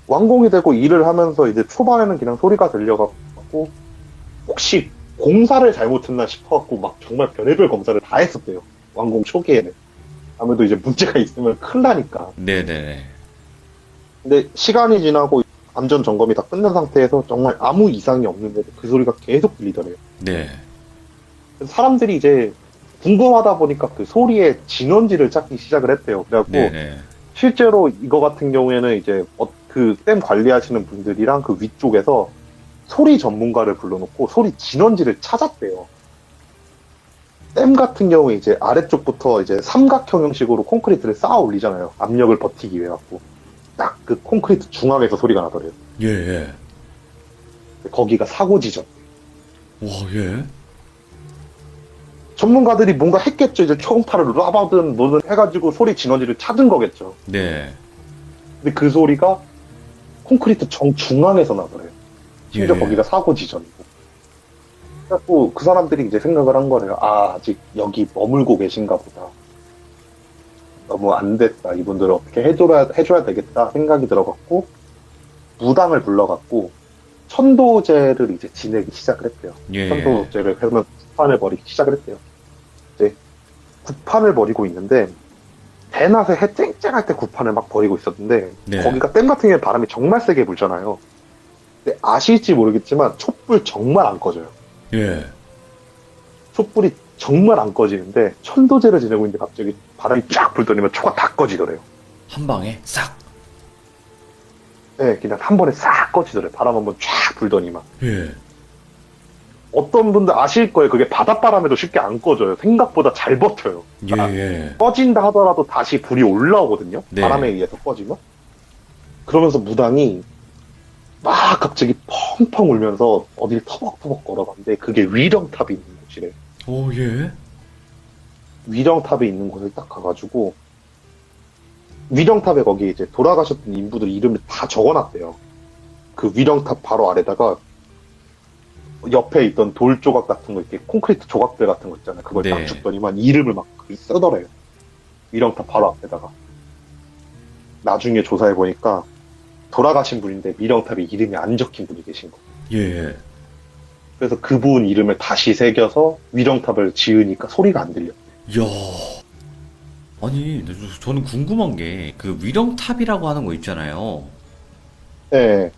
완공이 되고 일을 하면서 이제 초반에는 그냥 소리가 들려갖고 혹시 공사를 잘못했나 싶어갖고 막 정말 별의별 검사를 다 했었대요. 완공 초기에는. 아무래도 이제 문제가 있으면 큰일 나니까. 네네네. 근데 시간이 지나고 안전 점검이 다 끝난 상태에서 정말 아무 이상이 없는데도 그 소리가 계속 들리더래요. 네. 그래서 사람들이 이제 궁금하다 보니까 그 소리의 진원지를 찾기 시작을 했대요. 그래갖고 네네. 실제로 이거 같은 경우에는 이제 그 댐 관리하시는 분들이랑 그 위쪽에서 소리 전문가를 불러놓고 소리 진원지를 찾았대요. 댐 같은 경우에 이제 아래쪽부터 이제 삼각형 형식으로 콘크리트를 쌓아 올리잖아요. 압력을 버티기 위해 갖고. 딱 그 콘크리트 중앙에서 소리가 나더래요. 예, 예. 거기가 사고 지점. 와, 예. 전문가들이 뭔가 했겠죠. 이제 초음파를 놔봐든 뭐든 해가지고 소리 진원지를 찾은 거겠죠. 네. 근데 그 소리가 콘크리트 정중앙에서 나더래요. 심지어 예. 거기가 사고 지점이고. 그래서 그 사람들이 이제 생각을 한 거래요. 아, 아직 여기 머물고 계신가 보다. 너무 안 됐다. 이분들을 어떻게 해줘야 되겠다 생각이 들어갖고, 무당을 불러갖고, 천도제를 이제 지내기 시작을 했대요. 예. 천도제를 하면 구판을 벌이기 시작을 했대요. 이제 구판을 벌이고 있는데, 대낮에 해 쨍쨍할 때 구판을 막 벌이고 있었는데, 네. 거기가 댐 같은 경우에 바람이 정말 세게 불잖아요. 근데 아실지 모르겠지만, 촛불 정말 안 꺼져요. 예. 촛불이 정말 안 꺼지는데 천도제를 지내고 있는데 갑자기 바람이 쫙 불더니만 초가 다 꺼지더래요. 한 방에 싹. 네, 그냥 한 번에 싹 꺼지더래요. 바람 한번 쫙 불더니만. 예. 어떤 분들 아실 거예요. 그게 바닷바람에도 쉽게 안 꺼져요. 생각보다 잘 버텨요. 예, 예. 꺼진다 하더라도 다시 불이 올라오거든요. 네. 바람에 의해서 꺼지면. 그러면서 무당이 막 갑자기 펑펑 울면서 어딜 터벅터벅 걸어갔는데 그게 위령탑이 있는 곳이래요. 오, 예. 위령탑에 있는 곳을 딱 가가지고 위령탑에 거기 이제 돌아가셨던 인부들 이름을 다 적어놨대요. 그 위령탑 바로 아래다가 옆에 있던 돌 조각 같은 거 이렇게 콘크리트 조각들 같은 거 있잖아요. 그걸 네. 딱 줬더니만 이름을 막 쓰더래요. 위령탑 바로 앞에다가. 나중에 조사해 보니까 돌아가신 분인데 위령탑에 이름이 안 적힌 분이 계신 거예요. 예. 그래서 그분 이름을 다시 새겨서 위령탑을 지으니까 소리가 안 들려. 이야. 아니, 저는 궁금한 게, 그 위령탑이라고 하는 거 있잖아요. 네.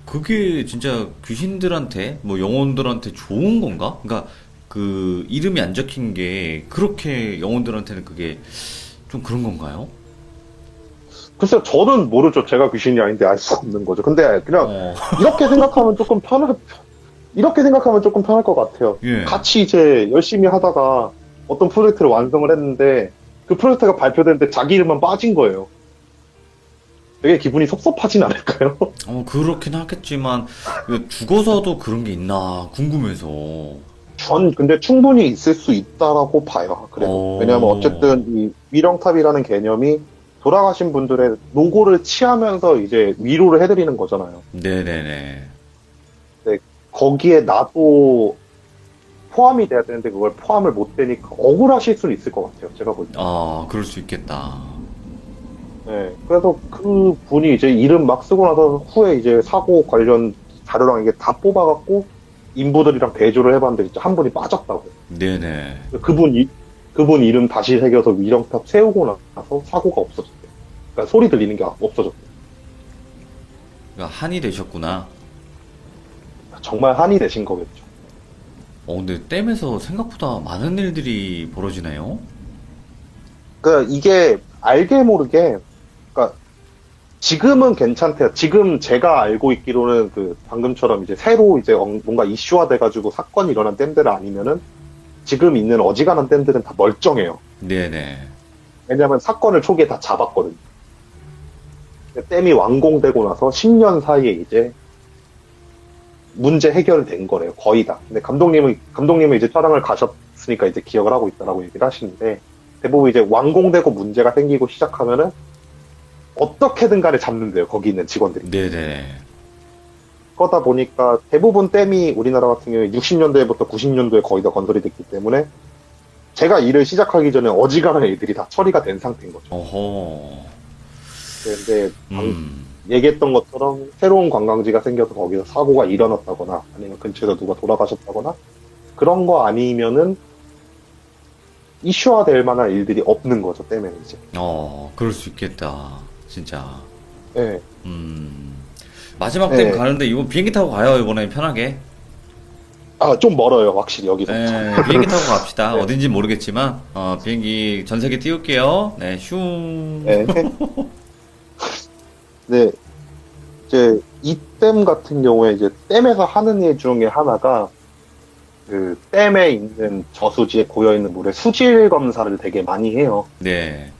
그게 진짜 귀신들한테, 뭐 영혼들한테 좋은 건가? 그러니까, 그, 이름이 안 적힌 게, 그렇게 영혼들한테는 그게 좀 그런 건가요? 글쎄요, 저는 모르죠. 제가 귀신이 아닌데 알 수 없는 거죠. 근데 그냥 이렇게 생각하면 조금 편할 것 같아요. 예. 같이 이제 열심히 하다가 어떤 프로젝트를 완성을 했는데 그 프로젝트가 발표됐는데 자기 이름만 빠진 거예요. 되게 기분이 섭섭하진 않을까요? 그렇긴 하겠지만, 이거 죽어서도 그런 게 있나 궁금해서. 전 근데 충분히 있을 수 있다라고 봐요. 그래도. 왜냐하면 어쨌든 이 위령탑이라는 개념이 돌아가신 분들의 노고를 취하면서 이제 위로를 해드리는 거잖아요. 네네네. 거기에 나도 포함이 돼야 되는데 그걸 포함을 못 되니까 억울하실 수는 있을 것 같아요. 제가 볼 때. 그럴 수 있겠다. 네. 그래서 그 분이 이제 이름 막 쓰고 나서 후에 이제 사고 관련 자료랑 이게 다 뽑아갖고 인부들이랑 대조를 해봤는데 이제 한 분이 빠졌다고. 네네. 그분 이름 다시 새겨서 위령탑 세우고 나서 사고가 없어졌대요. 그러니까 소리 들리는 게 없어졌대요. 그러니까 한이 되셨구나. 정말 한이 되신 거겠죠. 근데 댐에서 생각보다 많은 일들이 벌어지네요. 그러니까 이게 알게 모르게, 그러니까 지금은 괜찮대요. 지금 제가 알고 있기로는 그 방금처럼 이제 새로 이제 뭔가 이슈화 돼가지고 사건이 일어난 댐들 아니면은 지금 있는 어지간한 댐들은 다 멀쩡해요. 네네. 왜냐면 사건을 초기에 다 잡았거든요. 근데 댐이 완공되고 나서 10년 사이에 이제 문제 해결된 거래요. 거의 다. 근데 감독님은 이제 촬영을 가셨으니까 이제 기억을 하고 있다라고 얘기를 하시는데 대부분 이제 완공되고 문제가 생기고 시작하면은 어떻게든 간에 잡는데요. 거기 있는 직원들이. 네네. 그러다 보니까 대부분 댐이 우리나라 같은 경우에 60년대부터 90년도에 거의 다 건설이 됐기 때문에 제가 일을 시작하기 전에 어지간한 애들이 다 처리가 된 상태인 거죠. 어허. 근데 음. 얘기했던 것처럼 새로운 관광지가 생겨서 거기서 사고가 일어났다거나 아니면 근처에서 누가 돌아가셨다거나 그런 거 아니면은 이슈화 될 만한 일들이 없는 거죠, 댐에는 이제. 그럴 수 있겠다. 진짜. 네. 마지막 네. 댐 가는데 이거 비행기 타고 가요, 이번에 편하게. 좀 멀어요, 확실히, 여기서. 네, 비행기 타고 갑시다. 네. 어딘지 모르겠지만, 비행기 전 세계 띄울게요. 네, 슝. 네. 네. 이제, 이 댐 같은 경우에 이제, 댐에서 하는 일 중에 하나가, 그, 댐에 있는 저수지에 고여있는 물의 수질 검사를 되게 많이 해요. 네.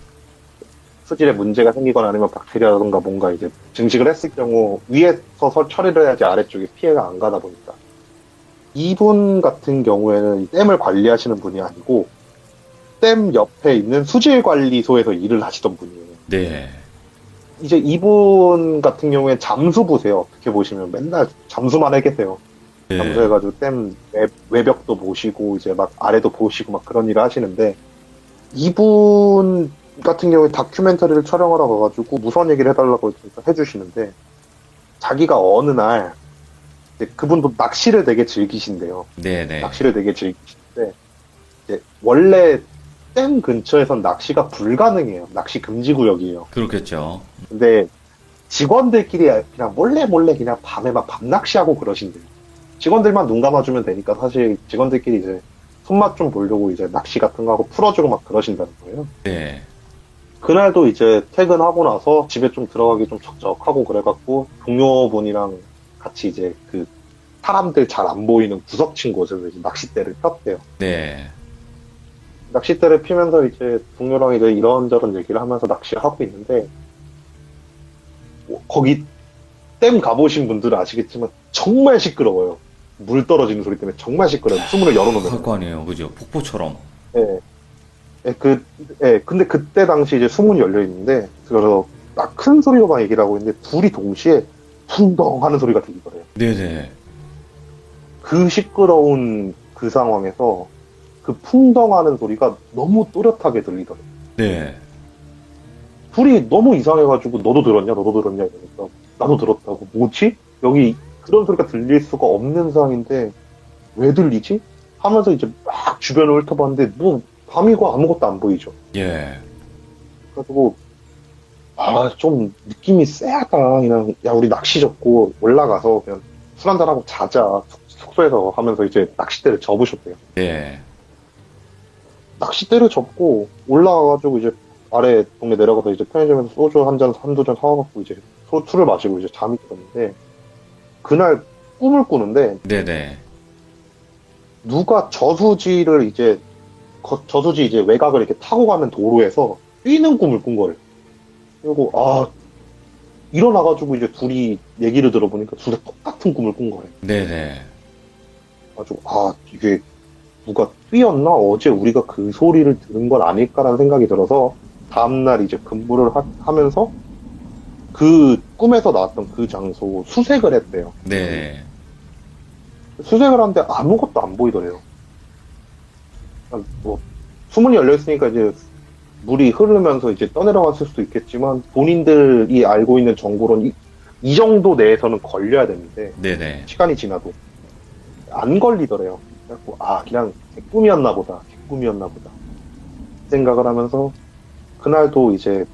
수질에 문제가 생기거나 아니면 박테리아라던가 뭔가 이제 증식을 했을 경우 위에서 처리를 해야지 아래쪽에 피해가 안 가다 보니까. 이분 같은 경우에는 이 댐을 관리하시는 분이 아니고, 댐 옆에 있는 수질관리소에서 일을 하시던 분이에요. 네. 이제 이분 같은 경우에 잠수부세요. 어떻게 보시면 맨날 잠수만 해 계세요. 네. 잠수해가지고 댐 외벽도 보시고 이제 막 아래도 보시고 막 그런 일을 하시는데 이분 같은 경우에 다큐멘터리를 촬영하러 가가지고 무선 얘기를 해달라고 해주시는데 자기가 어느 날 이제 그분도 낚시를 되게 즐기신대요. 네네. 낚시를 되게 즐기시는데 이제 원래 댐 근처에선 낚시가 불가능해요. 낚시 금지 구역이에요. 그렇겠죠. 근데 직원들끼리 그냥 몰래 그냥 밤에 막 밤낚시하고 그러신대요. 직원들만 눈 감아주면 되니까 사실 직원들끼리 이제 손맛 좀 보려고 이제 낚시 같은 거 하고 풀어주고 막 그러신다는 거예요. 네. 그날도 이제 퇴근하고 나서 집에 좀 들어가기 좀 적적하고 그래갖고 동료분이랑 같이 이제 그 사람들 잘 안 보이는 구석진 곳에서 이제 낚싯대를 폈대요. 네. 낚싯대를 피면서 이제 동료랑 이제 이런저런 얘기를 하면서 낚시를 하고 있는데 거기 댐 가보신 분들은 아시겠지만 정말 시끄러워요. 물 떨어지는 소리 때문에 정말 시끄러워요. 수문을 열어놓으면. 할 거 아니에요. 그죠? 폭포처럼. 예. 근데 그때 당시 이제 수문이 열려 있는데, 그래서 딱 큰 소리로 막 얘기를 하고 있는데, 둘이 동시에 쿵덩 하는 소리가 들리더래요. 네네. 그 시끄러운 그 상황에서 그 풍덩 하는 소리가 너무 또렷하게 들리더래요. 네. 둘이 너무 이상해가지고, 너도 들었냐? 이러니까, 나도 들었다고. 뭐지? 여기 그런 소리가 들릴 수가 없는 상황인데, 왜 들리지? 하면서 이제 막 주변을 훑어봤는데, 뭐, 밤이고 아무것도 안 보이죠. 예. 그래가지고, 좀 느낌이 쎄하다. 그냥, 야, 우리 낚시 접고 올라가서 그냥 술 한잔하고 자자. 숙소에서 하면서 이제 낚싯대를 접으셨대요. 네. 낚싯대를 접고 올라가가지고 이제 아래 동네 내려가서 이제 편의점에서 소주 한두 잔 사와갖고 이제 술을 마시고 이제 잠이 들었는데, 그날 꿈을 꾸는데, 네네. 누가 저수지를 이제 저수지 이제 외곽을 이렇게 타고 가는 도로에서 뛰는 꿈을 꾼 거예요. 그리고 일어나가지고 이제 둘이 얘기를 들어보니까 둘 다 똑같은 꿈을 꾼 거예요. 네네. 가지고 이게 누가 뛰었나? 어제 우리가 그 소리를 들은 건 아닐까라는 생각이 들어서 다음날 이제 근무를 하면서 그 꿈에서 나왔던 그 장소 수색을 했대요. 네. 수색을 하는데 아무것도 안 보이더래요. 그냥 뭐 수문이 열려 있으니까 이제 물이 흐르면서 이제 떠내려갔을 수도 있겠지만 본인들이 알고 있는 정보로는 이 정도 내에서는 걸려야 되는데 네네. 시간이 지나도 안 걸리더래요. 그래갖고 그냥 꿈이었나 보다. 꿈이었나 보다. 생각을 하면서 그날도 이제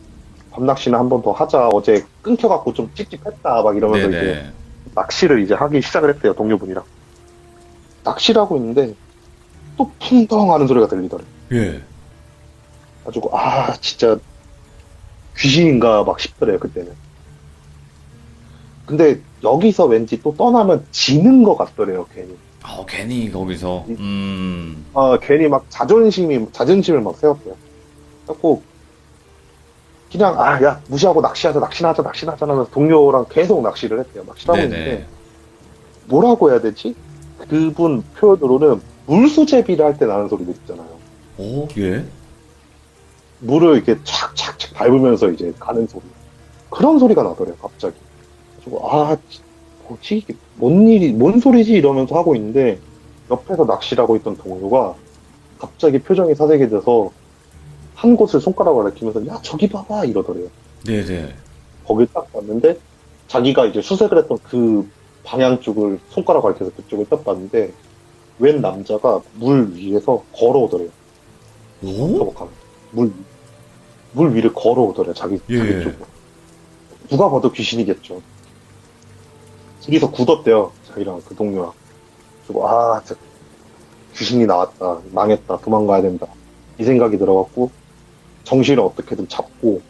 밤낚시나 한 번 더 하자. 어제 끊겨갖고 좀 찝찝했다. 막 이러면서 이제 네네. 낚시를 이제 하기 시작을 했대요. 동료분이랑. 낚시를 하고 있는데 또 풍덩 하는 소리가 들리더래요. 예. 가지고 진짜 귀신인가 막 싶더래요. 그때는. 근데 여기서 왠지 또 떠나면 지는 것 같더래요. 괜히. 괜히 거기서, 괜히 막 자존심을 막 세웠대요. 그래갖고, 그냥, 야, 무시하고 낚시하자 하면서 동료랑 계속 낚시를 했대요. 낚시를 하고 네네. 있는데, 뭐라고 해야 되지? 그분 표현으로는 물수제비를 할 때 나는 소리들 있잖아요. 오, 예. 물을 이렇게 착착착 밟으면서 이제 가는 소리. 그런 소리가 나더래요, 갑자기. 그래서, 뭐지? 이게 뭔 소리지? 이러면서 하고 있는데, 옆에서 낚시를 하고 있던 동료가 갑자기 표정이 사색이 돼서 한 곳을 손가락으로 가리키면서, 야, 저기 봐봐! 이러더래요. 네네. 거길 딱 봤는데, 자기가 이제 수색을 했던 그 방향 쪽을 손가락으로 가리켜서 그쪽을 딱 봤는데, 웬 남자가 물 위에서 걸어오더래요. 오? 터벅하면서. 물 위를 걸어오더래요, 자기 예. 쪽으로. 누가 봐도 귀신이겠죠. 둘이서 굳었대요, 자기랑 그 동료랑. 그리고 진짜 귀신이 나왔다, 망했다, 도망가야 된다. 이 생각이 들어갖고 정신을 어떻게든 잡고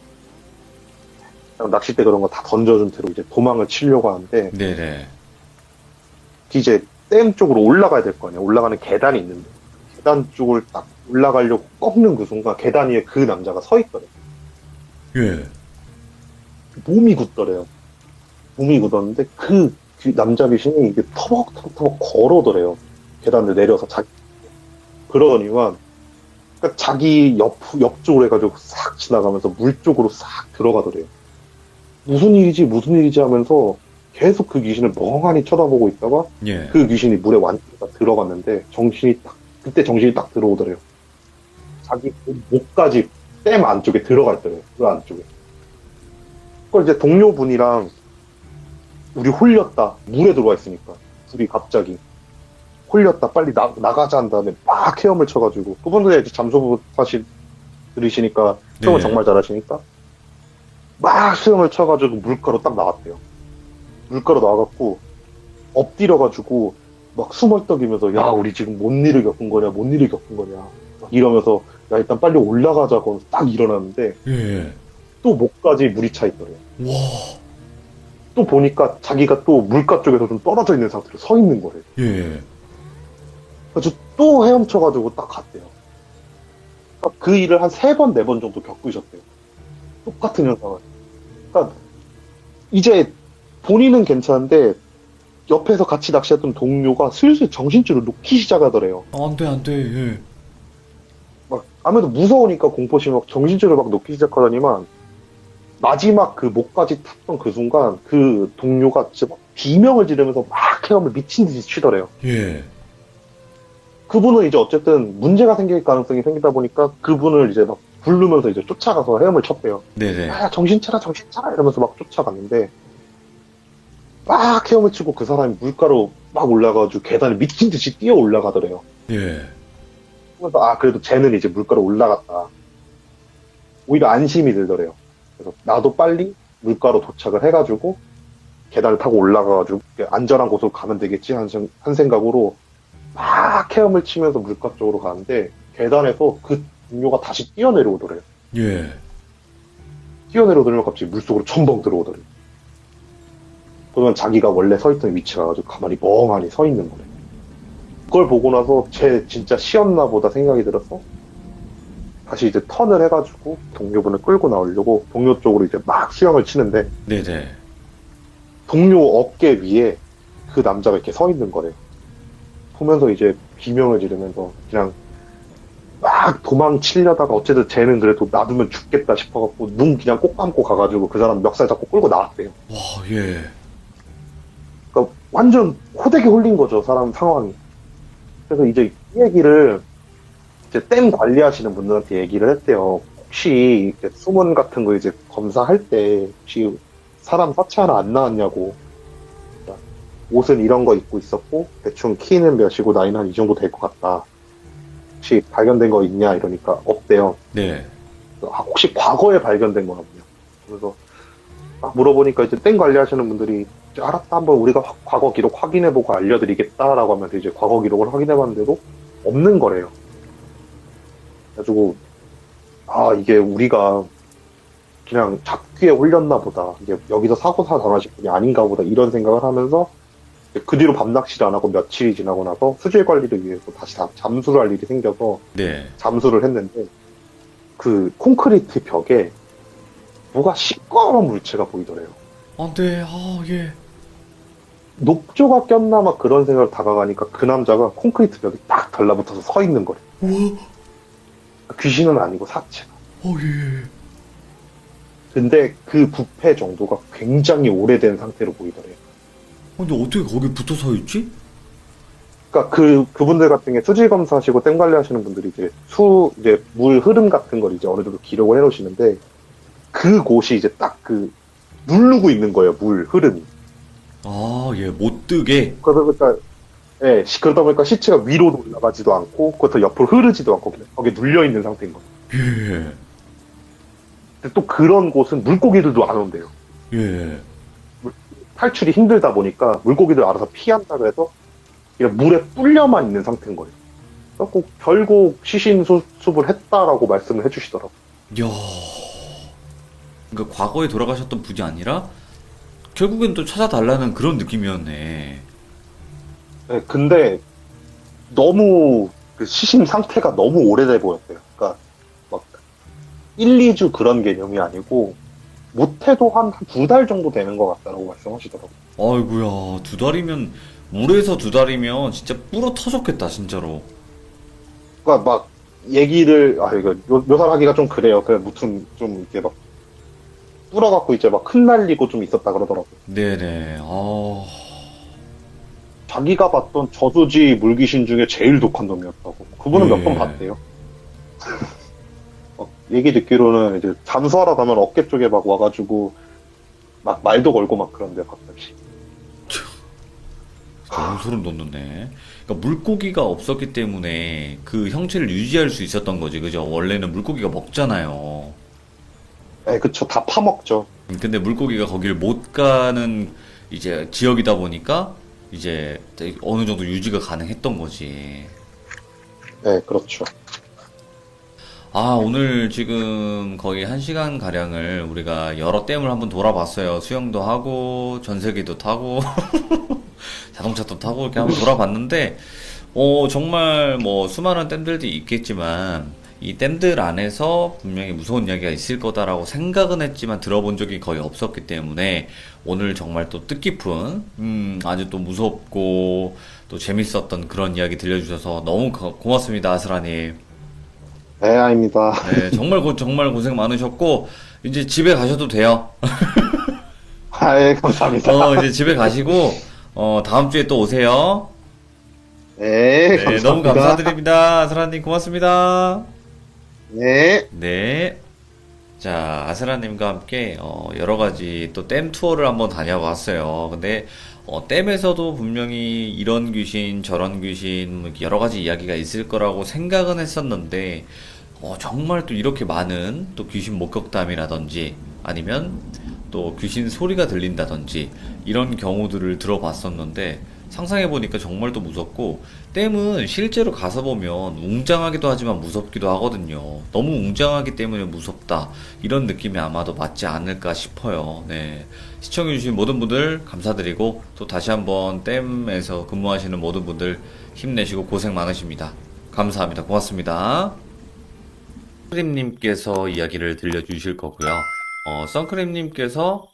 그냥 낚싯대 그런 거 다 던져준 채로 이제 도망을 치려고 하는데 네네. 이제 댐 쪽으로 올라가야 될 거 아니야. 올라가는 계단이 있는데 계단 쪽을 딱 올라가려고 꺾는 그 순간 계단 위에 그 남자가 서 있더래요. 예. 몸이 굳더래요. 몸이 굳었는데 그 남자 귀신이 이게 터벅터벅 걸어오더래요. 계단을 내려서 그러더니만 그러니까 자기 옆쪽으로 해가지고 싹 지나가면서 물 쪽으로 싹 들어가더래요. 무슨 일이지 하면서 계속 그 귀신을 멍하니 쳐다보고 있다가 예. 그 귀신이 물에 완전히 딱 들어갔는데 그때 정신이 딱 들어오더래요. 자기 목까지 댐 안쪽에 들어가 있더래요. 그 안쪽에. 그걸 이제 동료분이랑 우리 홀렸다. 물에 들어와 있으니까. 둘이 갑자기 홀렸다. 빨리 나가자 한 다음에 막 헤엄을 쳐가지고. 그분들 이제 잠수부 사실 들으시니까 수영을 네. 정말 잘하시니까 막 수영을 쳐가지고 물가로 딱 나왔대요. 물가로 나와갖고 엎드려가지고 막 수멀떡이면서 야 우리 지금 뭔 일을 겪은 거냐 막 이러면서 야 일단 빨리 올라가자고 딱 일어났는데 예. 또 목까지 물이 차 있더래요. 와. 또 보니까 자기가 또 물가 쪽에서 좀 떨어져 있는 상태로 서 있는 거래요. 예. 그래서 또 헤엄쳐가지고 딱 갔대요. 그러니까 그 일을 한 3번, 4번 정도 겪으셨대요. 똑같은 현상을. 그러니까 이제 본인은 괜찮은데 옆에서 같이 낚시했던 동료가 슬슬 정신줄을 놓기 시작하더래요. 안 돼. 예. 막 아무래도 무서우니까 공포심이 막 정신줄을 막 놓기 시작하더니만 마지막 그 목까지 탔던 그 순간 그 동료가 진짜 막 비명을 지르면서 막 헤엄을 미친 듯이 치더래요. 예. 그분은 이제 어쨌든 문제가 생길 가능성이 생기다 보니까 그분을 이제 막 부르면서 이제 쫓아가서 헤엄을 쳤대요. 네네. 야, 정신 차려 이러면서 막 쫓아갔는데 막 헤엄을 치고 그 사람이 물가로 막 올라가가지고 계단을 미친 듯이 뛰어 올라가더래요. 예. 그래서 그래도 쟤는 이제 물가로 올라갔다. 오히려 안심이 들더래요. 그래서 나도 빨리 물가로 도착을 해가지고 계단을 타고 올라가가지고 안전한 곳으로 가면 되겠지 한 생각으로 막 헤엄을 치면서 물가 쪽으로 가는데 계단에서 그 동료가 다시 뛰어내려오더래요. 예. 뛰어내려오더니 갑자기 물속으로 첨벙 들어오더래요. 그러면 자기가 원래 서 있던 위치가 가지고 가만히 멍하니 서 있는 거래. 그걸 보고 나서 쟤 진짜 쉬었나 보다 생각이 들어서 다시 이제 턴을 해가지고 동료분을 끌고 나오려고 동료 쪽으로 이제 막 수영을 치는데 네네. 동료 어깨 위에 그 남자가 이렇게 서 있는 거래요. 보면서 이제 비명을 지르면서 그냥 막 도망치려다가 어쨌든 쟤는 그래도 놔두면 죽겠다 싶어갖고 눈 그냥 꼭 감고 가가지고 그 사람 멱살 잡고 끌고 나왔대요. 와, 예. 그러니까 완전 호되게 홀린 거죠, 사람 상황이. 그래서 이제 이 얘기를 이제 댐 관리하시는 분들한테 얘기를 했대요. 혹시 이렇게 수문 같은 거 이제 검사할 때 혹시 사람 사체 하나 안 나왔냐고. 그러니까 옷은 이런 거 입고 있었고 대충 키는 몇이고 나이는 한 이 정도 될 것 같다. 혹시 발견된 거 있냐 이러니까 없대요. 네. 아, 혹시 과거에 발견된 거나 보냐. 그래서 막 물어보니까 이제 땡 관리하시는 분들이 이제 알았다 한번 우리가 과거 기록 확인해보고 알려드리겠다라고 하면서 이제 과거 기록을 확인해봤는데도 없는 거래요. 그래가지고 아 이게 우리가 그냥 잡기에 홀렸나 보다. 이게 여기서 사고사 당하실 분이 아닌가 보다 이런 생각을 하면서 그 뒤로 밤낚시를 안 하고 며칠이 지나고 나서 수질 관리를 위해서 다시 잠수를 할 일이 생겨서 네. 잠수를 했는데 그 콘크리트 벽에 뭐가 시꺼먼 물체가 보이더래요. 안 돼. 아, 예. 녹조가 꼈나 막 그런 생각을 다가가니까 그 남자가 콘크리트 벽에 딱 달라붙어서 서 있는 거래요. 우와. 귀신은 아니고 사체가. 예. 근데 그 부패 정도가 굉장히 오래된 상태로 보이더래요. 근데 어떻게 거기 붙어 서 있지? 그러니까 그분들 같은 게 수질 검사하시고 댐 관리하시는 분들이 이제 물 흐름 같은 걸 이제 어느 정도 기록을 해놓으시는데 그 곳이 이제 딱 누르고 있는 거예요, 물 흐름이. 아, 예. 못 뜨게. 그러다 보니까 시체가 위로 올라가지도 않고 그것도 옆으로 흐르지도 않고 그냥 거기에 눌려 있는 상태인 거예요. 예. 근데 또 그런 곳은 물고기들도 안 온대요. 예. 탈출이 힘들다 보니까 물고기들 알아서 피한다고 해서 그냥 물에 불려만 있는 상태인 거예요. 그래서 결국 시신 수습을 했다라고 말씀을 해주시더라고요. 야. 그러니까 과거에 돌아가셨던 분이 아니라 결국엔 또 찾아달라는 그런 느낌이었네. 네, 근데 너무 그 시신 상태가 너무 오래돼 보였어요. 그러니까 막 1, 2주 그런 개념이 아니고 못해도 한 2달 정도 되는 것 같다라고 말씀하시더라고요. 아이고야, 2달이면, 물에서 2달이면 진짜 불어 터졌겠다, 진짜로. 그러니까 막 얘기를 이거 묘사하기가 좀 그래요. 그냥 무튼 좀 이렇게 막 불어갖고 이제 막 흩날리고 좀 있었다 그러더라고요. 네네. 아, 자기가 봤던 저수지 물귀신 중에 제일 독한 놈이었다고. 그분은 몇 번 예. 봤대요. 얘기 듣기로는 이제 잠수하러 가면 어깨 쪽에 막 와가지고 막 말도 걸고 막 그런데 갑자기. 너무 소름 돋는네. 그러니까 물고기가 없었기 때문에 그 형체를 유지할 수 있었던 거지, 그죠? 원래는 물고기가 먹잖아요. 네, 그쵸. 다 파먹죠. 근데 물고기가 거기를 못 가는 이제 지역이다 보니까 이제 어느 정도 유지가 가능했던 거지. 네, 그렇죠. 아, 오늘 지금 거의 1시간 가량을 우리가 여러 댐을 한번 돌아봤어요. 수영도 하고, 전세기도 타고, 자동차도 타고 이렇게 한번 돌아봤는데, 정말 뭐 수많은 댐들도 있겠지만, 이 댐들 안에서 분명히 무서운 이야기가 있을 거다라고 생각은 했지만 들어본 적이 거의 없었기 때문에 오늘 정말 또 뜻깊은, 아주 또 무섭고 또 재밌었던 그런 이야기 들려주셔서 너무 고맙습니다, 아스라님. 네, 아닙니다. 네, 정말 고생 많으셨고, 이제 집에 가셔도 돼요. 네, 감사합니다. 이제 집에 가시고, 다음 주에 또 오세요. 네, 네, 감사합니다. 너무 감사드립니다. 아스라님 고맙습니다. 네. 네. 자, 아스라님과 함께, 여러 가지 또 댐 투어를 한번 다녀봤어요. 근데, 댐에서도 분명히 이런 귀신, 저런 귀신, 뭐 여러 가지 이야기가 있을 거라고 생각은 했었는데, 정말 또 이렇게 많은 또 귀신 목격담이라든지, 아니면 또 귀신 소리가 들린다든지, 이런 경우들을 들어봤었는데, 상상해보니까 정말 또 무섭고, 댐은 실제로 가서 보면 웅장하기도 하지만 무섭기도 하거든요. 너무 웅장하기 때문에 무섭다. 이런 느낌이 아마도 맞지 않을까 싶어요. 네. 시청해주신 모든 분들 감사드리고, 또 다시 한번 댐에서 근무하시는 모든 분들 힘내시고 고생 많으십니다. 감사합니다. 고맙습니다. 선크림님께서 이야기를 들려주실 거고요. 선크림님께서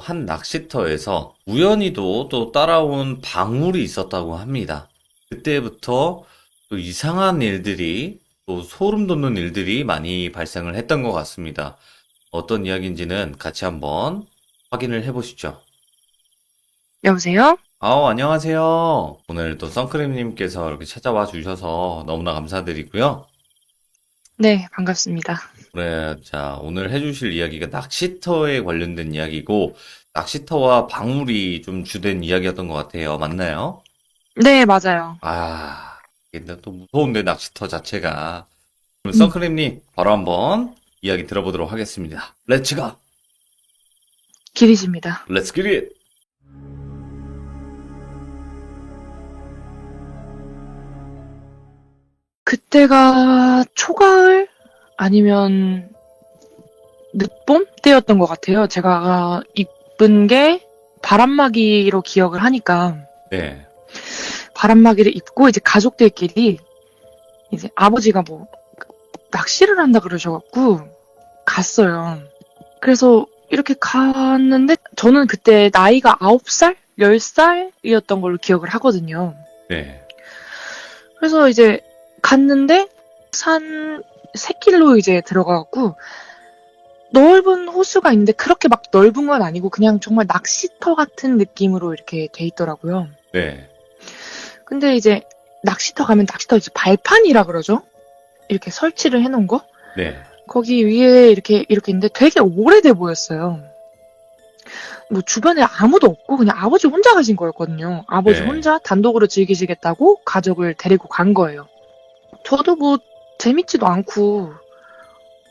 한 낚시터에서 우연히도 또 따라온 방울이 있었다고 합니다. 그때부터 또 이상한 일들이, 또 소름 돋는 일들이 많이 발생을 했던 것 같습니다. 어떤 이야기인지는 같이 한번 확인을 해보시죠. 여보세요? 안녕하세요. 오늘 또 선크림님께서 이렇게 찾아와 주셔서 너무나 감사드리고요. 네, 반갑습니다. 네, 자, 오늘 해주실 이야기가 낚시터에 관련된 이야기고, 낚시터와 방울이 좀 주된 이야기였던 것 같아요. 맞나요? 네, 맞아요. 이게 또 무서운데, 낚시터 자체가. 그럼 음. 선크림님, 바로 한번 이야기 들어보도록 하겠습니다. 렛츠가! 길이십니다. 렛츠 기릿! 그때가 초가을 아니면 늦봄 때였던 것 같아요. 제가 입은 게 바람막이로 기억을 하니까 네, 바람막이를 입고 이제 가족들끼리 이제 아버지가 뭐 낚시를 한다 그러셔갖고 갔어요. 그래서 이렇게 갔는데 저는 그때 나이가 9살? 10살이었던 걸로 기억을 하거든요. 네, 그래서 이제 갔는데 산 새길로 이제 들어가갖고 넓은 호수가 있는데 그렇게 막 넓은 건 아니고 그냥 정말 낚시터 같은 느낌으로 이렇게 돼 있더라고요. 네, 근데 이제 낚시터 가면 낚시터 이제 발판이라 그러죠? 이렇게 설치를 해놓은 거? 네, 거기 위에 이렇게 있는데 되게 오래돼 보였어요. 뭐 주변에 아무도 없고 그냥 아버지 혼자 가신 거였거든요. 아버지 네. 혼자 단독으로 즐기시겠다고 가족을 데리고 간 거예요. 저도 뭐 재밌지도 않고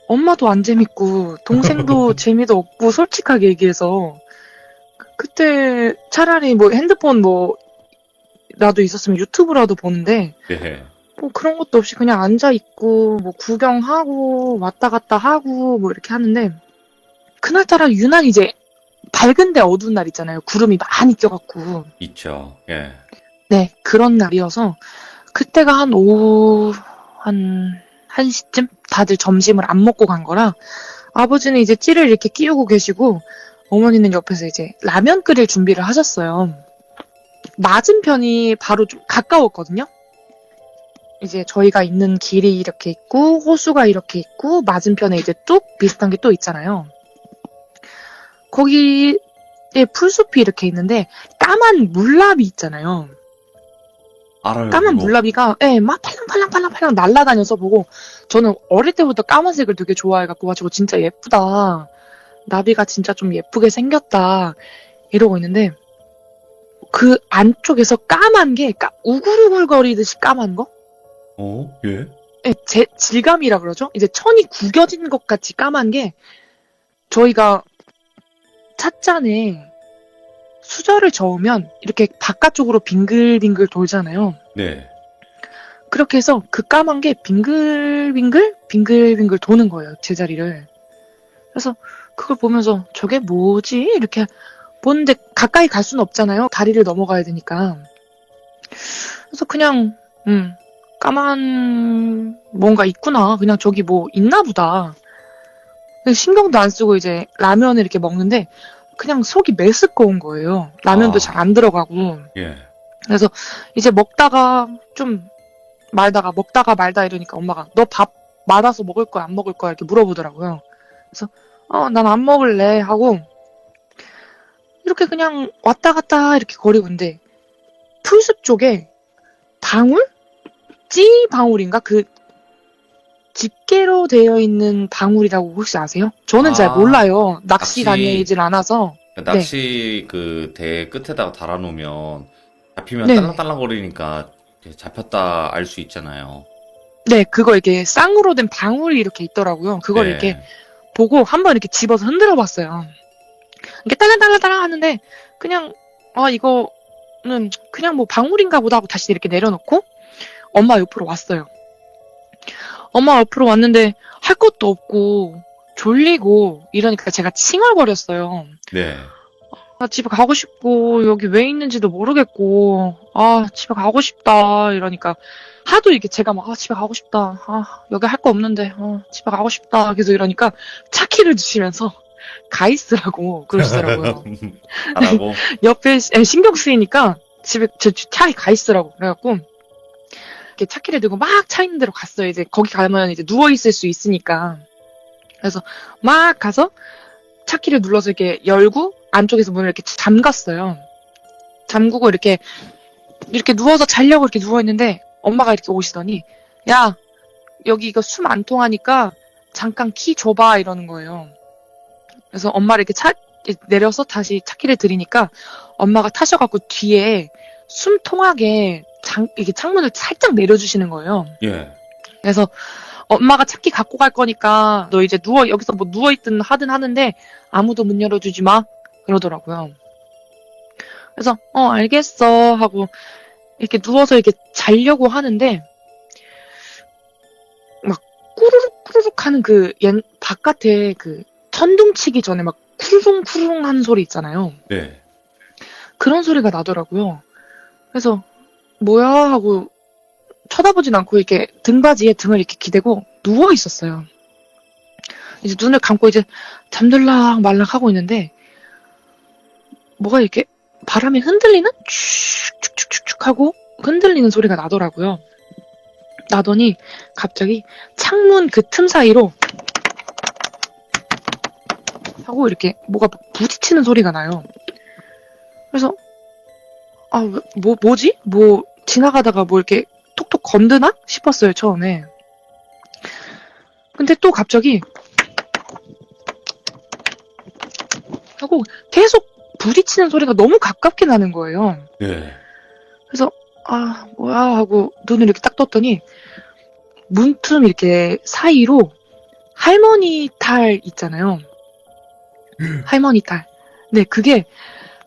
엄마도 안 재밌고 동생도 재미도 없고 솔직하게 얘기해서 그때 차라리 뭐 핸드폰 뭐 라도 있었으면 유튜브라도 보는데 네, 뭐 그런 것도 없이 그냥 앉아 있고 뭐 구경하고 왔다 갔다 하고 뭐 이렇게 하는데 그날따라 유난히 이제 밝은데 어두운 날 있잖아요. 구름이 많이 껴갖고 있죠. 예, 네 그런 날이어서 그때가 한 오후 한 1시쯤 다들 점심을 안 먹고 간 거라 아버지는 이제 찌를 이렇게 끼우고 계시고 어머니는 옆에서 이제 라면 끓일 준비를 하셨어요. 맞은편이 바로 좀 가까웠거든요. 이제 저희가 있는 길이 이렇게 있고 호수가 이렇게 있고 맞은편에 이제 뚝 비슷한 게 또 있잖아요. 거기에 풀숲이 이렇게 있는데 까만 물나비 있잖아요. 알아요. 까만 이거. 물나비가 막 팔랑팔랑팔랑팔랑 날아다녀서 보고 저는 어릴 때부터 까만색을 되게 좋아해갖고 와 저거 진짜 예쁘다. 나비가 진짜 좀 예쁘게 생겼다. 이러고 있는데 그 안쪽에서 까만 게 우글우글거리듯이 까만 거? 예? 질감이라 그러죠? 이제 천이 구겨진 것 같이 까만 게 저희가 찻잔에 수저를 저으면 이렇게 바깥쪽으로 빙글빙글 돌잖아요. 네, 그렇게 해서 그 까만 게 빙글빙글 도는 거예요. 제자리를. 그래서 그걸 보면서 저게 뭐지? 이렇게 보는데 가까이 갈 수는 없잖아요. 다리를 넘어가야 되니까. 그래서 그냥 까만 뭔가 있구나. 그냥 저기 뭐 있나 보다. 신경도 안 쓰고 이제 라면을 이렇게 먹는데 그냥 속이 메스꺼운 거예요. 라면도 아. 잘 안 들어가고. 예, 그래서 이제 먹다가 좀 먹다가 말다 이러니까 엄마가 너 밥 말아서 먹을 거야 안 먹을 거야 이렇게 물어보더라고요. 그래서 난 안 먹을래 하고 이렇게 그냥 왔다 갔다 이렇게 거리고 있는데 풀숲 쪽에 방울? 찌 방울인가? 그 집게로 되어 있는 방울이라고 혹시 아세요? 저는 잘 몰라요. 낚시 다니진 않아서. 낚시 그 대 끝에다가 달아놓으면 잡히면 네. 딸랑딸랑거리니까 잡혔다 알 수 있잖아요. 네, 그거 이렇게 쌍으로 된 방울이 이렇게 있더라고요. 그걸 네. 이렇게 보고 한번 이렇게 집어서 흔들어 봤어요. 이렇게 딸랑딸랑딸랑 하는데 그냥 이거는 그냥 뭐 방울인가 보다 하고 다시 이렇게 내려놓고 엄마 옆으로 왔어요. 엄마 옆으로 왔는데 할 것도 없고 졸리고 이러니까 제가 칭얼거렸어요. 네. 나 집에 가고 싶고, 여기 왜 있는지도 모르겠고, 아, 집에 가고 싶다. 이러니까, 하도 이렇게 제가 막, 아, 집에 가고 싶다. 아, 여기 할 거 없는데, 집에 가고 싶다. 계속 이러니까, 차키를 주시면서, 가 있으라고 그러시더라고요. 하라고. 옆에 신경 쓰이니까, 집에, 제 차에 가 있으라고. 그래갖고, 이렇게 차키를 들고 막 차 있는 데로 갔어요. 이제 거기 가면 이제 누워있을 수 있으니까. 그래서 막 가서, 차키를 눌러서 이렇게 열고 안쪽에서 문을 이렇게 잠갔어요. 잠그고 이렇게 누워서 자려고 이렇게 누워 있는데 엄마가 이렇게 오시더니 야 여기 이거 숨 안 통하니까 잠깐 키 줘봐 이러는 거예요. 그래서 엄마를 이렇게 내려서 다시 차키를 들이니까 엄마가 타셔갖고 뒤에 숨 통하게 이게 창문을 살짝 내려주시는 거예요. 예. 그래서 엄마가 차키 갖고 갈 거니까 너 이제 여기서 뭐 누워있든 하든 하는데 아무도 문 열어주지 마. 그러더라고요. 그래서, 알겠어. 하고 이렇게 누워서 이렇게 자려고 하는데 막 꾸르륵 하는 바깥에 천둥 치기 전에 막 쿠르릉 하는 소리 있잖아요. 네. 그런 소리가 나더라고요. 그래서 뭐야? 하고 쳐다보진 않고 이렇게 등받이에 등을 이렇게 기대고 누워 있었어요. 이제 눈을 감고 이제 잠들락 말락 하고 있는데 뭐가 이렇게 바람에 흔들리는 축축축축 하고 흔들리는 소리가 나더라고요. 나더니 갑자기 창문 그 틈 사이로 하고 이렇게 뭐가 부딪히는 소리가 나요. 그래서 뭐지? 뭐 지나가다가 뭐 이렇게 톡톡 건드나 싶었어요, 처음에. 근데 또 갑자기 하고 계속 부딪히는 소리가 너무 가깝게 나는 거예요. 네. 그래서 뭐야 하고 눈을 이렇게 딱 떴더니 문틈 이렇게 사이로 할머니 탈 있잖아요. 할머니 탈. 네, 그게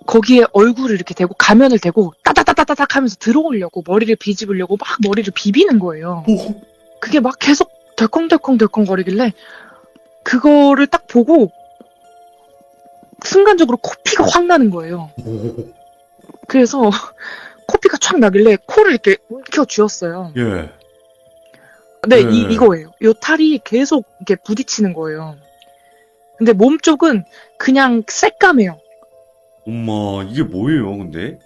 거기에 얼굴을 이렇게 대고 가면을 대고 따다다다닥 하면서 들어오려고 머리를 비집으려고 막 머리를 비비는 거예요. 오. 그게 막 계속 덜컹덜컹 거리길래 그거를 딱 보고 순간적으로 코피가 확 나는 거예요. 오. 그래서 코피가 촥 나길래 코를 이렇게 움켜 쥐었어요. 예. 네, 네. 이거예요. 요 탈이 계속 이렇게 부딪히는 거예요. 근데 몸 쪽은 그냥 새까매요. 엄마, 이게 뭐예요, 근데?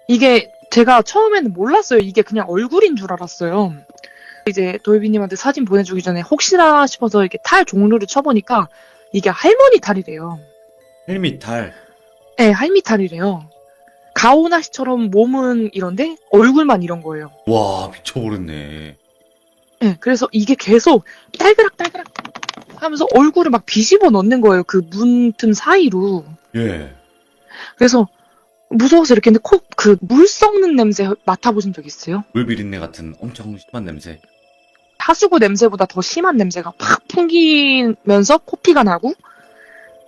이게 제가 처음에는 몰랐어요. 이게 그냥 얼굴인 줄 알았어요. 이제 도일비님한테 사진 보내주기 전에 혹시나 싶어서 이렇게 탈 종류를 쳐보니까 이게 할머니 탈이래요. 헬미 탈. 네, 할미 탈이래요. 가오나 씨처럼 몸은 이런데 얼굴만 이런 거예요. 와, 미쳐버렸네. 네, 그래서 이게 계속 딸그락 하면서 얼굴을 막 비집어 넣는 거예요. 그 문틈 사이로. 예. 그래서 무서워서 이렇게 했는데 물 썩는 냄새 맡아보신 적 있어요? 물 비린내 같은 엄청 심한 냄새. 하수구 냄새보다 더 심한 냄새가 팍 풍기면서 코피가 나고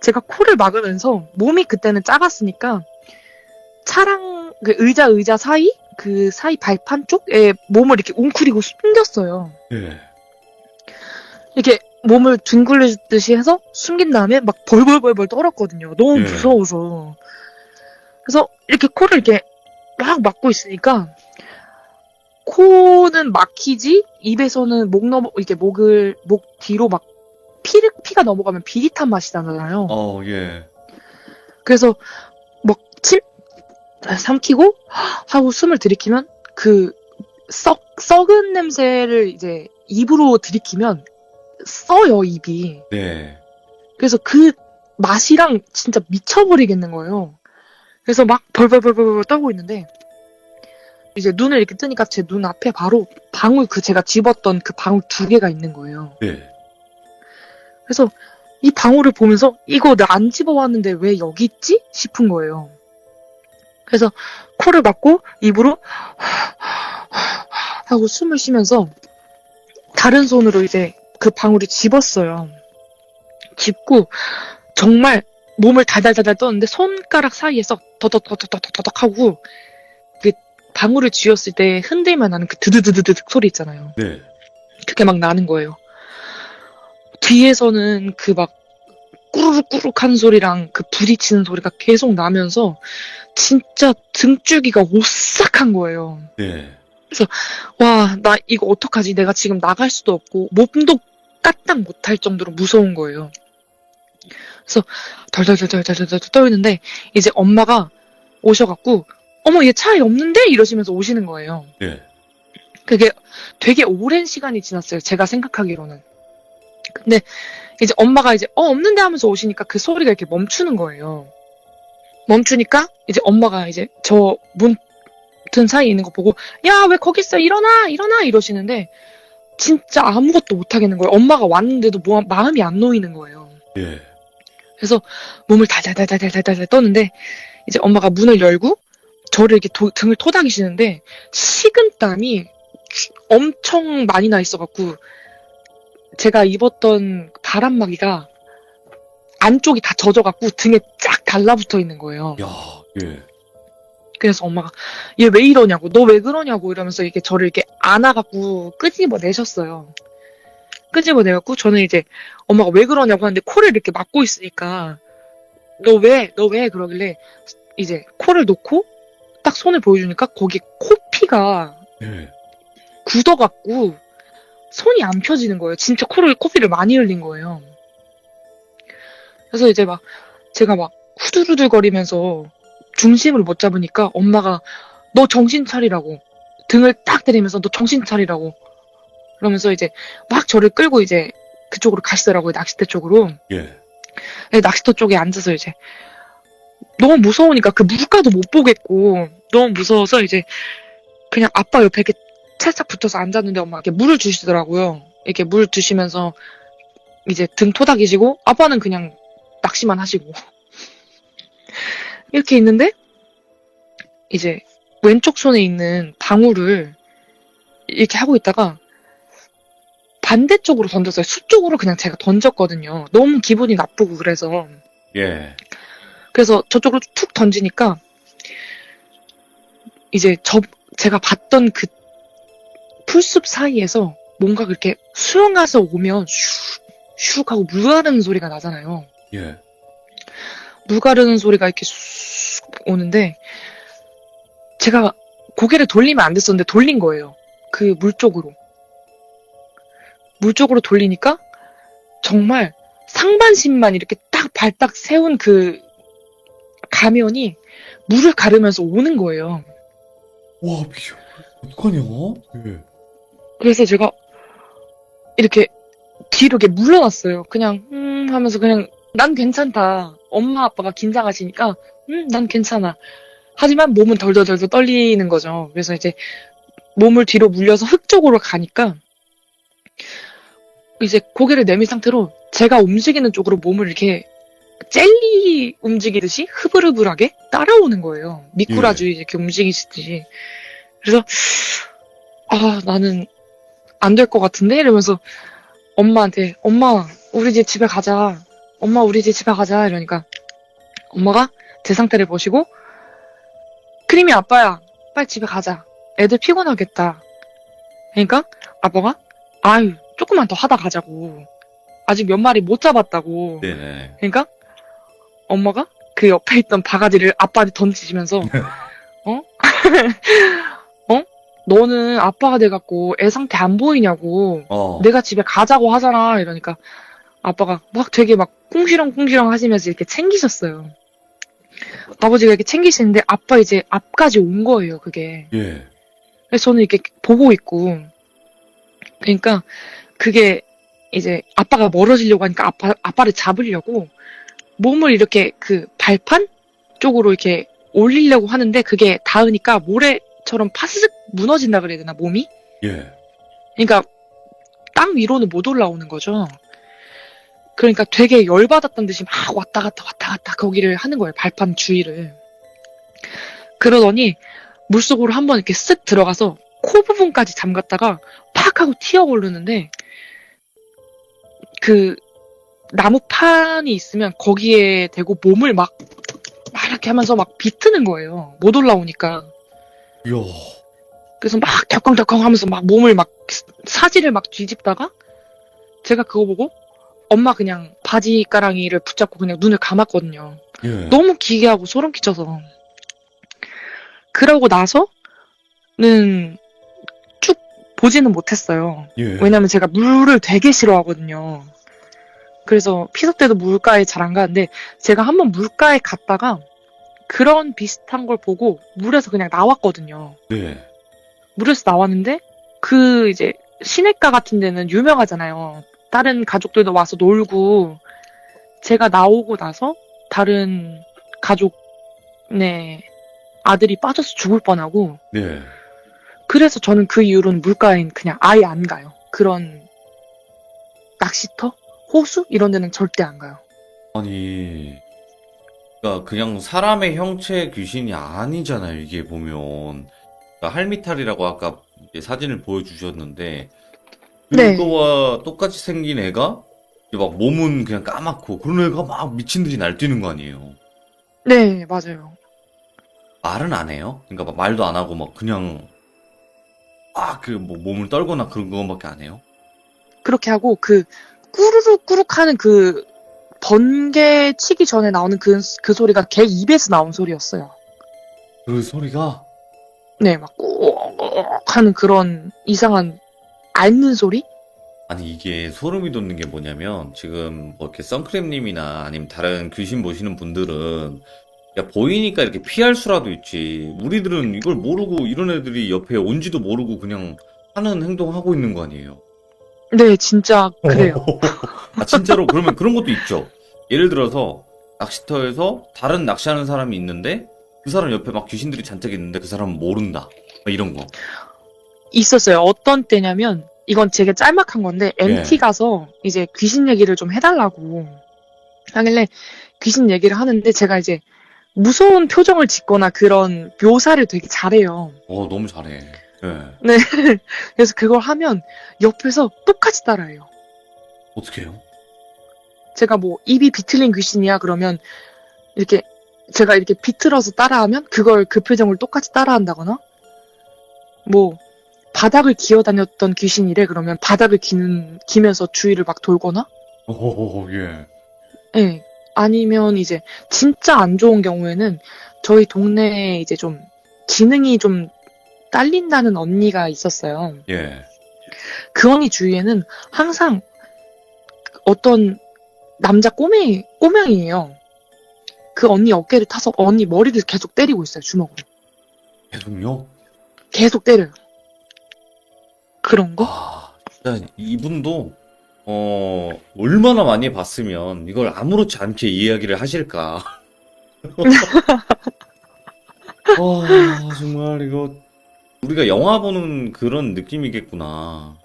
제가 코를 막으면서 몸이 그때는 작았으니까 차랑 의자 사이 그 사이 발판 쪽에 몸을 이렇게 웅크리고 숨겼어요. 예. 이렇게 몸을 뒹굴리듯이 해서 숨긴 다음에 막 벌벌벌 떨었거든요. 너무 예. 무서워서. 그래서 이렇게 코를 이렇게 막 막고 있으니까 코는 막히지 입에서는 목 뒤로 막 피가 넘어가면 비릿한 맛이 나잖아요. 예. 그래서 막 삼키고 하고 숨을 들이키면 그 썩은 냄새를 이제 입으로 들이키면 써요, 입이. 네. 그래서 그 맛이랑 진짜 미쳐버리겠는 거예요. 그래서 막 벌벌 떨고 있는데 이제 눈을 이렇게 뜨니까 제 눈 앞에 바로 방울 제가 집었던 그 방울 2개가 있는 거예요. 네. 그래서 이 방울을 보면서 이거 나 안 집어왔는데 왜 여기 있지? 싶은 거예요. 그래서 코를 막고 입으로 하고 숨을 쉬면서 다른 손으로 이제 그 방울을 집었어요. 집고 정말 몸을 달달달달 떴는데 손가락 사이에서 더덕더덕더덕 하고 그 방울을 쥐었을 때 흔들면 나는 그 드드드드드 소리 있잖아요. 네. 그게 막 나는 거예요. 뒤에서는 그 막 꾸르륵 꾸르륵 하는 소리랑 그 부딪히는 소리가 계속 나면서 진짜 등줄기가 오싹한 거예요. 네. 와, 나 이거 어떡하지? 내가 지금 나갈 수도 없고 몸도 까딱 못할 정도로 무서운 거예요. 그래서 덜덜덜덜덜덜 떨는데 이제 엄마가 오셔갖고 어머 얘 차에 없는데? 이러시면서 오시는 거예요. 네. 그게 되게 오랜 시간이 지났어요. 제가 생각하기로는. 근데 이제 엄마가 이제 없는데 하면서 오시니까 그 소리가 이렇게 멈추는 거예요. 멈추니까 이제 엄마가 이제 저 문틈 사이에 있는 거 보고 야 왜 거기 있어 일어나 일어나 이러시는데 진짜 아무것도 못 하겠는 거예요. 엄마가 왔는데도 마음이 안 놓이는 거예요. 예. 그래서 몸을 달달달달달달달 떠는데 이제 엄마가 문을 열고 저를 이렇게 등을 토닥이시는데 식은땀이 엄청 많이 나 있어갖고 제가 입었던 바람막이가 안쪽이 다 젖어갖고 등에 쫙 달라붙어 있는 거예요. 야, 예. 그래서 엄마가 얘 왜 이러냐고 너 왜 그러냐고 이러면서 이렇게 저를 이렇게 안아갖고 끄집어 내셨어요. 끄집어 내갖고 저는 이제 엄마가 왜 그러냐고 하는데 코를 이렇게 막고 있으니까 너 왜 그러길래 이제 코를 놓고 딱 손을 보여주니까 거기 코피가 예. 굳어갖고 손이 안 펴지는 거예요. 진짜 코피를 많이 흘린 거예요. 그래서 이제 제가 후들후들거리면서 중심을 못 잡으니까 엄마가 너 정신 차리라고 등을 딱 때리면서 너 정신 차리라고 그러면서 이제 막 저를 끌고 이제 그쪽으로 가시더라고요. 낚싯대 쪽으로. 예. 네, 낚시터 쪽에 앉아서 이제 너무 무서우니까 그 물가도 못 보겠고 너무 무서워서 이제 그냥 아빠 옆에 이렇게 찰싹 붙어서 앉았는데 엄마가 이렇게 물을 주시더라고요. 이렇게 물 드시면서 이제 등 토닥이시고 아빠는 그냥 낚시만 하시고 이렇게 있는데 이제 왼쪽 손에 있는 방울을 이렇게 하고 있다가 반대쪽으로 던졌어요. 숲 쪽으로 그냥 제가 던졌거든요. 너무 기분이 나쁘고 그래서 예. 그래서 저쪽으로 툭 던지니까 이제 제가 봤던 그 풀숲 사이에서 뭔가 그렇게 수영해서 오면 슉슉 하고 물 가르는 소리가 나잖아요. 예. 물 가르는 소리가 이렇게 쑥 오는데 제가 고개를 돌리면 안 됐었는데 돌린 거예요. 그 물 쪽으로. 물 쪽으로 돌리니까 정말 상반신만 이렇게 딱 발딱 세운 그 가면이 물을 가르면서 오는 거예요. 와, 어떡하냐? 예. 그래서 제가 이렇게 뒤로 이렇게 물러났어요. 그냥 하면서 그냥 난 괜찮다. 엄마 아빠가 긴장하시니까 난 괜찮아. 하지만 몸은 덜덜덜덜 떨리는 거죠. 그래서 이제 몸을 뒤로 물려서 흙 쪽으로 가니까 이제 고개를 내민 상태로 제가 움직이는 쪽으로 몸을 이렇게 젤리 움직이듯이 흐불흐불하게 따라오는 거예요. 미꾸라지 이렇게 움직이시듯이. 그래서 나는 안 될 것 같은데 이러면서 엄마한테 엄마 우리 이제 집에 가자. 엄마 우리 이제 집에 가자 이러니까 엄마가 제 상태를 보시고 크림이 아빠야 빨리 집에 가자. 애들 피곤하겠다. 그러니까 아빠가 아유 조금만 더 하다 가자고. 아직 몇 마리 못 잡았다고. 네네. 그러니까 엄마가 그 옆에 있던 바가지를 아빠한테 던지시면서 너는 아빠가 돼갖고 애 상태 안 보이냐고. 내가 집에 가자고 하잖아. 이러니까 아빠가 막 되게 막 꿍시렁꿍시렁 하시면서 이렇게 챙기셨어요. 아버지가 이렇게 챙기시는데 아빠 이제 앞까지 온 거예요. 그게. 예. 그래서 저는 이렇게 보고 있고 그러니까 그게 이제 아빠가 멀어지려고 하니까 아빠를 잡으려고 몸을 이렇게 그 발판 쪽으로 이렇게 올리려고 하는데 그게 닿으니까 모래처럼 파스슥 무너진다 그래야 되나 몸이? 예. 그러니까 땅 위로는 못 올라오는 거죠. 그러니까 되게 열받았던 듯이 막 왔다 갔다 거기를 하는 거예요. 발판 주위를. 그러더니 물속으로 한번 이렇게 쓱 들어가서 코 부분까지 잠갔다가 팍 하고 튀어 오르는데 그 나무판이 있으면 거기에 대고 몸을 막 이렇게 하면서 막 비트는 거예요. 못 올라오니까. 이야. 그래서 막 덜컹덜컹 하면서 막 몸을 막 사지를 막 뒤집다가 제가 그거 보고 엄마 그냥 바지가랑이를 붙잡고 그냥 눈을 감았거든요. 예. 너무 기괴하고 소름 끼쳐서. 그러고 나서는 쭉 보지는 못했어요. 예. 왜냐면 제가 물을 되게 싫어하거든요. 그래서 피서 때도 물가에 잘 안 가는데 제가 한번 물가에 갔다가 그런 비슷한 걸 보고 물에서 그냥 나왔거든요. 네. 물에서 나왔는데 그 이제 시냇가 같은 데는 유명하잖아요. 다른 가족들도 와서 놀고 제가 나오고 나서 다른 가족 네 아들이 빠져서 죽을 뻔하고 네. 그래서 저는 그 이후로는 물가엔 그냥 아예 안 가요. 그런 낚시터? 호수? 이런 데는 절대 안 가요. 아니, 그러니까 그냥 사람의 형체의 귀신이 아니잖아요, 이게 보면. 그러니까 할미탈이라고 아까 이제 사진을 보여주셨는데, 네. 그거와 똑같이 생긴 애가, 이제 막 몸은 그냥 까맣고, 그런 애가 막 미친 듯이 날뛰는 거 아니에요. 네, 맞아요. 말은 안 해요? 그러니까 막 말도 안 하고, 막 그냥, 뭐 몸을 떨거나 그런 것밖에 안 해요? 그렇게 하고 그 꾸르륵 하는 그 번개 치기 전에 나오는 그 소리가 걔 입에서 나온 소리였어요. 그 소리가, 네, 막 꾹 하는 그런 이상한 앓는 소리? 아니 이게 소름이 돋는 게 뭐냐면 지금 뭐 이렇게 선크림님이나 아니면 다른 귀신 보시는 분들은 야 보이니까 이렇게 피할 수라도 있지 우리들은 이걸 모르고 이런 애들이 옆에 온지도 모르고 그냥 하는 행동하고 있는 거 아니에요. 네, 진짜 그래요. 아 진짜로 그러면 그런 것도 있죠. 예를 들어서 낚시터에서 다른 낚시하는 사람이 있는데 그 사람 옆에 막 귀신들이 잔뜩 있는데 그 사람은 모른다 막 이런 거. 있었어요. 어떤 때냐면 이건 되게 짤막한 건데 MT 가서 이제 귀신 얘기를 좀 해달라고 하길래 귀신 얘기를 하는데 제가 이제 무서운 표정을 짓거나 그런 묘사를 되게 잘해요. 너무 잘해. 예. 네. 그래서 그걸 하면 옆에서 똑같이 따라해요. 어떻게 해요? 제가 뭐 입이 비틀린 귀신이야 그러면 이렇게 제가 이렇게 비틀어서 따라하면 그걸 그 표정을 똑같이 따라한다거나 뭐 바닥을 기어다녔던 귀신이래 그러면 바닥을 기면서 주위를 막 돌거나 예. 예. 아니면 이제 진짜 안 좋은 경우에는 저희 동네에 이제 좀 지능이 좀 딸린다는 언니가 있었어요. 예. 그 언니 주위에는 항상 어떤 남자 꼬맹이에요. 그 언니 어깨를 타서 언니 머리를 계속 때리고 있어요, 주먹으로. 계속요? 계속 때려요. 그런 거? 진짜 이분도 얼마나 많이 봤으면 이걸 아무렇지 않게 이야기를 하실까. 정말 이거 우리가 영화 보는 그런 느낌이겠구나.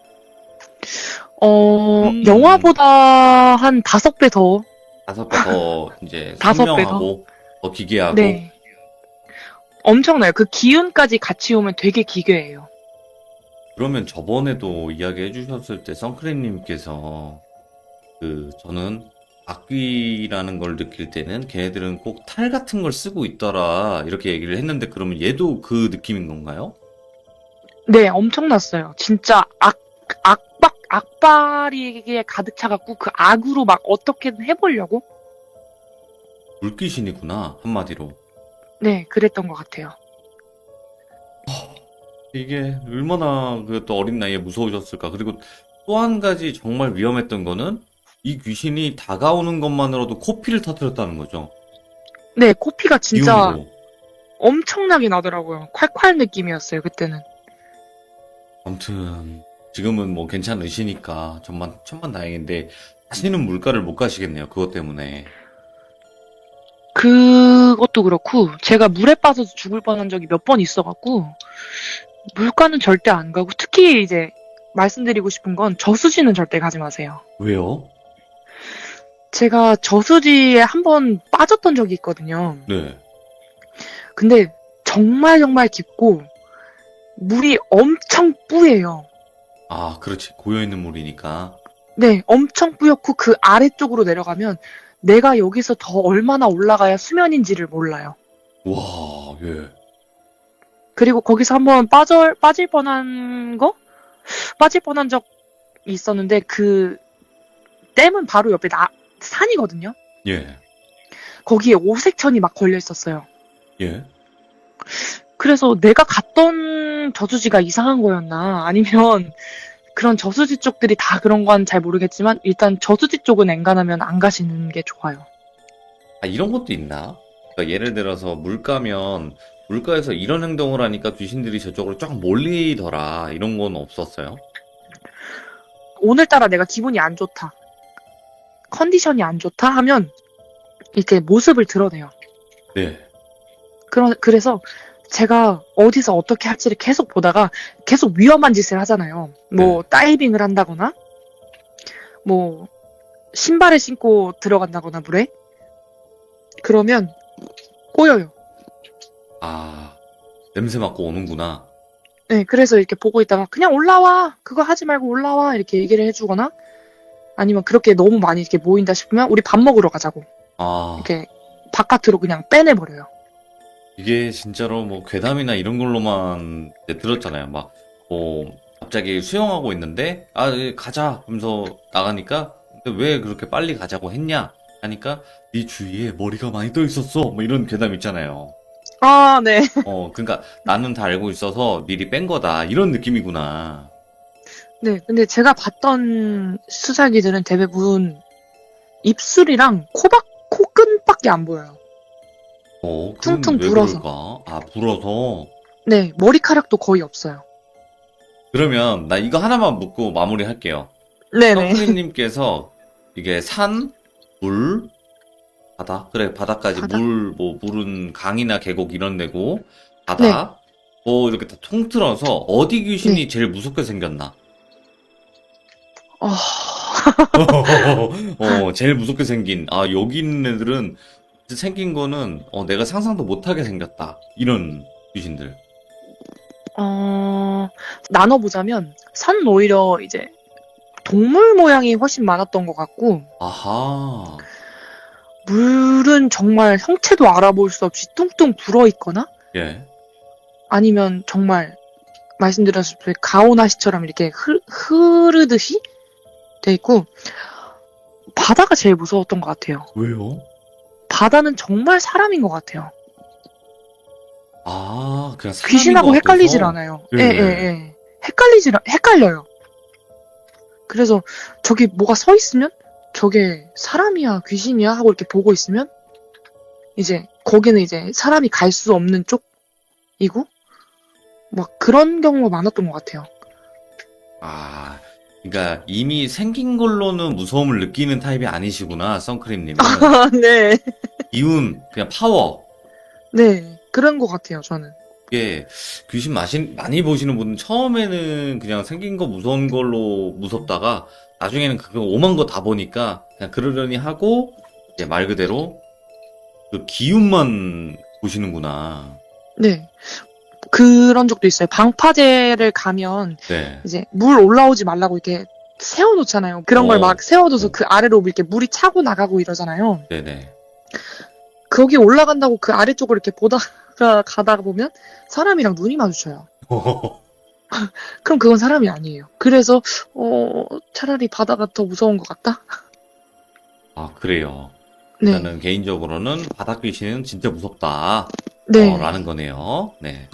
영화보다 한 5배 더. 5배 더 이제 5배 더? 선명하고 더 기괴하고. 네. 엄청나요. 그 기운까지 같이 오면 되게 기괴해요. 그러면 저번에도 이야기해 주셨을 때 선크림님께서 저는 악귀라는 걸 느낄 때는 걔네들은 꼭 탈 같은 걸 쓰고 있더라 이렇게 얘기를 했는데 그러면 얘도 그 느낌인 건가요? 네, 엄청났어요. 진짜 악발이 가득 차갖고 그 악으로 막 어떻게든 해보려고? 물귀신이구나 한마디로. 네, 그랬던 것 같아요. 이게 얼마나 그 또 어린 나이에 무서우셨을까. 그리고 또 한 가지 정말 위험했던 거는 이 귀신이 다가오는 것만으로도 코피를 터뜨렸다는 거죠. 네, 코피가 진짜 기운으로. 엄청나게 나더라고요. 콸콸 느낌이었어요, 그때는. 아무튼 지금은 뭐 괜찮으시니까 천만 다행인데 다시는 물가를 못 가시겠네요. 그것 때문에. 그것도 그렇고 제가 물에 빠져서 죽을 뻔한 적이 몇 번 있어갖고 물가는 절대 안 가고 특히 이제 말씀드리고 싶은 건 저수지는 절대 가지 마세요. 왜요? 제가 저수지에 한 번 빠졌던 적이 있거든요. 네. 근데 정말 깊고 물이 엄청 뿌예요. 그렇지. 고여있는 물이니까. 네, 엄청 뿌옇고 그 아래쪽으로 내려가면 내가 여기서 더 얼마나 올라가야 수면인지를 몰라요. 와, 예. 그리고 거기서 한번 빠질 뻔한 적이 있었는데 그 댐은 바로 옆에 산이거든요. 예. 거기에 오색천이 막 걸려 있었어요. 예. 그래서 내가 갔던 저수지가 이상한 거였나? 아니면 그런 저수지 쪽들이 다 그런 건 잘 모르겠지만 일단 저수지 쪽은 엔간하면 안 가시는 게 좋아요. 아, 이런 것도 있나? 그러니까 예를 들어서 물가면 물가에서 이런 행동을 하니까 귀신들이 저쪽으로 쫙 몰리더라. 이런 건 없었어요? 오늘따라 내가 기분이 안 좋다. 컨디션이 안 좋다 하면 이렇게 모습을 드러내요. 네. 그래서 제가 어디서 어떻게 할지를 계속 보다가 계속 위험한 짓을 하잖아요. 뭐 다이빙을 한다거나 뭐 신발을 신고 들어간다거나 물에 그러면 꼬여요. 아, 냄새 맡고 오는구나. 네, 그래서 이렇게 보고 있다가 그냥 올라와! 그거 하지 말고 올라와! 이렇게 얘기를 해주거나 아니면 그렇게 너무 많이 이렇게 모인다 싶으면 우리 밥 먹으러 가자고 아, 이렇게 바깥으로 그냥 빼내버려요. 이게 진짜로 뭐 괴담이나 이런 걸로만 이제 들었잖아요. 막, 뭐, 갑자기 수영하고 있는데, 아, 가자! 하면서 나가니까, 근데 왜 그렇게 빨리 가자고 했냐? 하니까, 네 주위에 머리가 많이 떠 있었어! 뭐 이런 괴담 있잖아요. 아, 네. 그러니까 나는 다 알고 있어서 미리 뺀 거다. 이런 느낌이구나. 네, 근데 제가 봤던 수사기들은 대부분 입술이랑 코끝밖에 안 보여요. 그건 퉁퉁 왜 불어서. 그럴까? 아, 불어서. 네, 머리카락도 거의 없어요. 그러면 나 이거 하나만 묻고 마무리할게요. 네네. 성크림님께서 이게 산, 물, 바다? 그래, 바다까지 바다? 물은 강이나 계곡 이런 데고, 바다, 뭐 이렇게 다 통틀어서 어디 귀신이 네. 제일 무섭게 생겼나? 어, 제일 무섭게 생긴, 아, 여기 있는 애들은 생긴 거는 내가 상상도 못하게 생겼다. 이런 귀신들. 나눠보자면, 산 오히려 이제 동물 모양이 훨씬 많았던 것 같고, 아하. 물은 정말 형체도 알아볼 수 없이 뚱뚱 불어있거나, 예. 아니면 정말 말씀드렸듯이 가오나시처럼 이렇게 흐르듯이 돼 있고, 바다가 제일 무서웠던 것 같아요. 왜요? 바다는 정말 사람인 것 같아요. 아, 그냥 사람인 귀신하고 것 헷갈리질 같아서? 않아요. 예. 예. 헷갈려요. 그래서 저기 뭐가 서 있으면 저게 사람이야, 귀신이야 하고 이렇게 보고 있으면 이제 거기는 이제 사람이 갈 수 없는 쪽이고 막 그런 경우가 많았던 것 같아요. 아, 그러니까 이미 생긴 걸로는 무서움을 느끼는 타입이 아니시구나, 선크림님은. 네. 기운, 그냥 파워. 네. 그런 것 같아요, 저는. 이게 귀신 많이 보시는 분은 처음에는 그냥 생긴 거 무서운 걸로 무섭다가 나중에는 그거 오만 거 다 보니까 그냥 그러려니 하고 이제 말 그대로 그 기운만 보시는구나. 네. 그런 적도 있어요. 방파제를 가면 네. 이제 물 올라오지 말라고 이렇게 세워놓잖아요. 그런 걸 막 세워둬서 그 아래로 이렇게 물이 차고 나가고 이러잖아요. 네네. 거기 올라간다고 그 아래쪽을 이렇게 보다가 가다가 보면 사람이랑 눈이 마주쳐요. 그럼 그건 사람이 아니에요. 그래서 차라리 바다가 더 무서운 것 같다? 아, 그래요. 네. 저는 개인적으로는 바닥 귀신은 진짜 무섭다. 네. 라는 거네요. 네.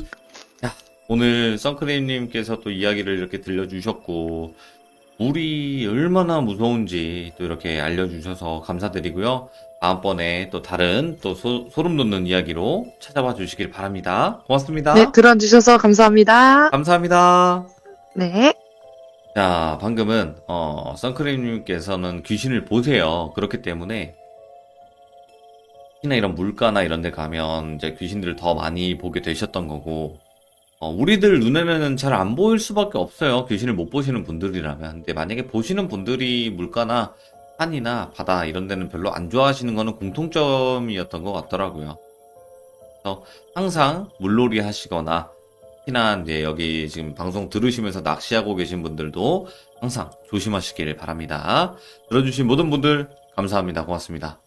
자, 오늘 선크림님께서 또 이야기를 이렇게 들려주셨고, 물이 얼마나 무서운지 또 이렇게 알려주셔서 감사드리고요. 다음번에 또 다른 또 소름 돋는 이야기로 찾아와 주시길 바랍니다. 고맙습니다. 네, 들어주셔서 감사합니다. 감사합니다. 네. 자, 방금은, 선크림님께서는 귀신을 보세요. 그렇기 때문에, 특히나 이런 물가나 이런 데 가면 이제 귀신들을 더 많이 보게 되셨던 거고, 우리들 눈에는 잘 안 보일 수밖에 없어요. 귀신을 못 보시는 분들이라면. 근데 만약에 보시는 분들이 물가나 산이나 바다 이런 데는 별로 안 좋아하시는 거는 공통점이었던 것 같더라고요. 그래서 항상 물놀이 하시거나, 특히나 이제 여기 지금 방송 들으시면서 낚시하고 계신 분들도 항상 조심하시길 바랍니다. 들어주신 모든 분들 감사합니다. 고맙습니다.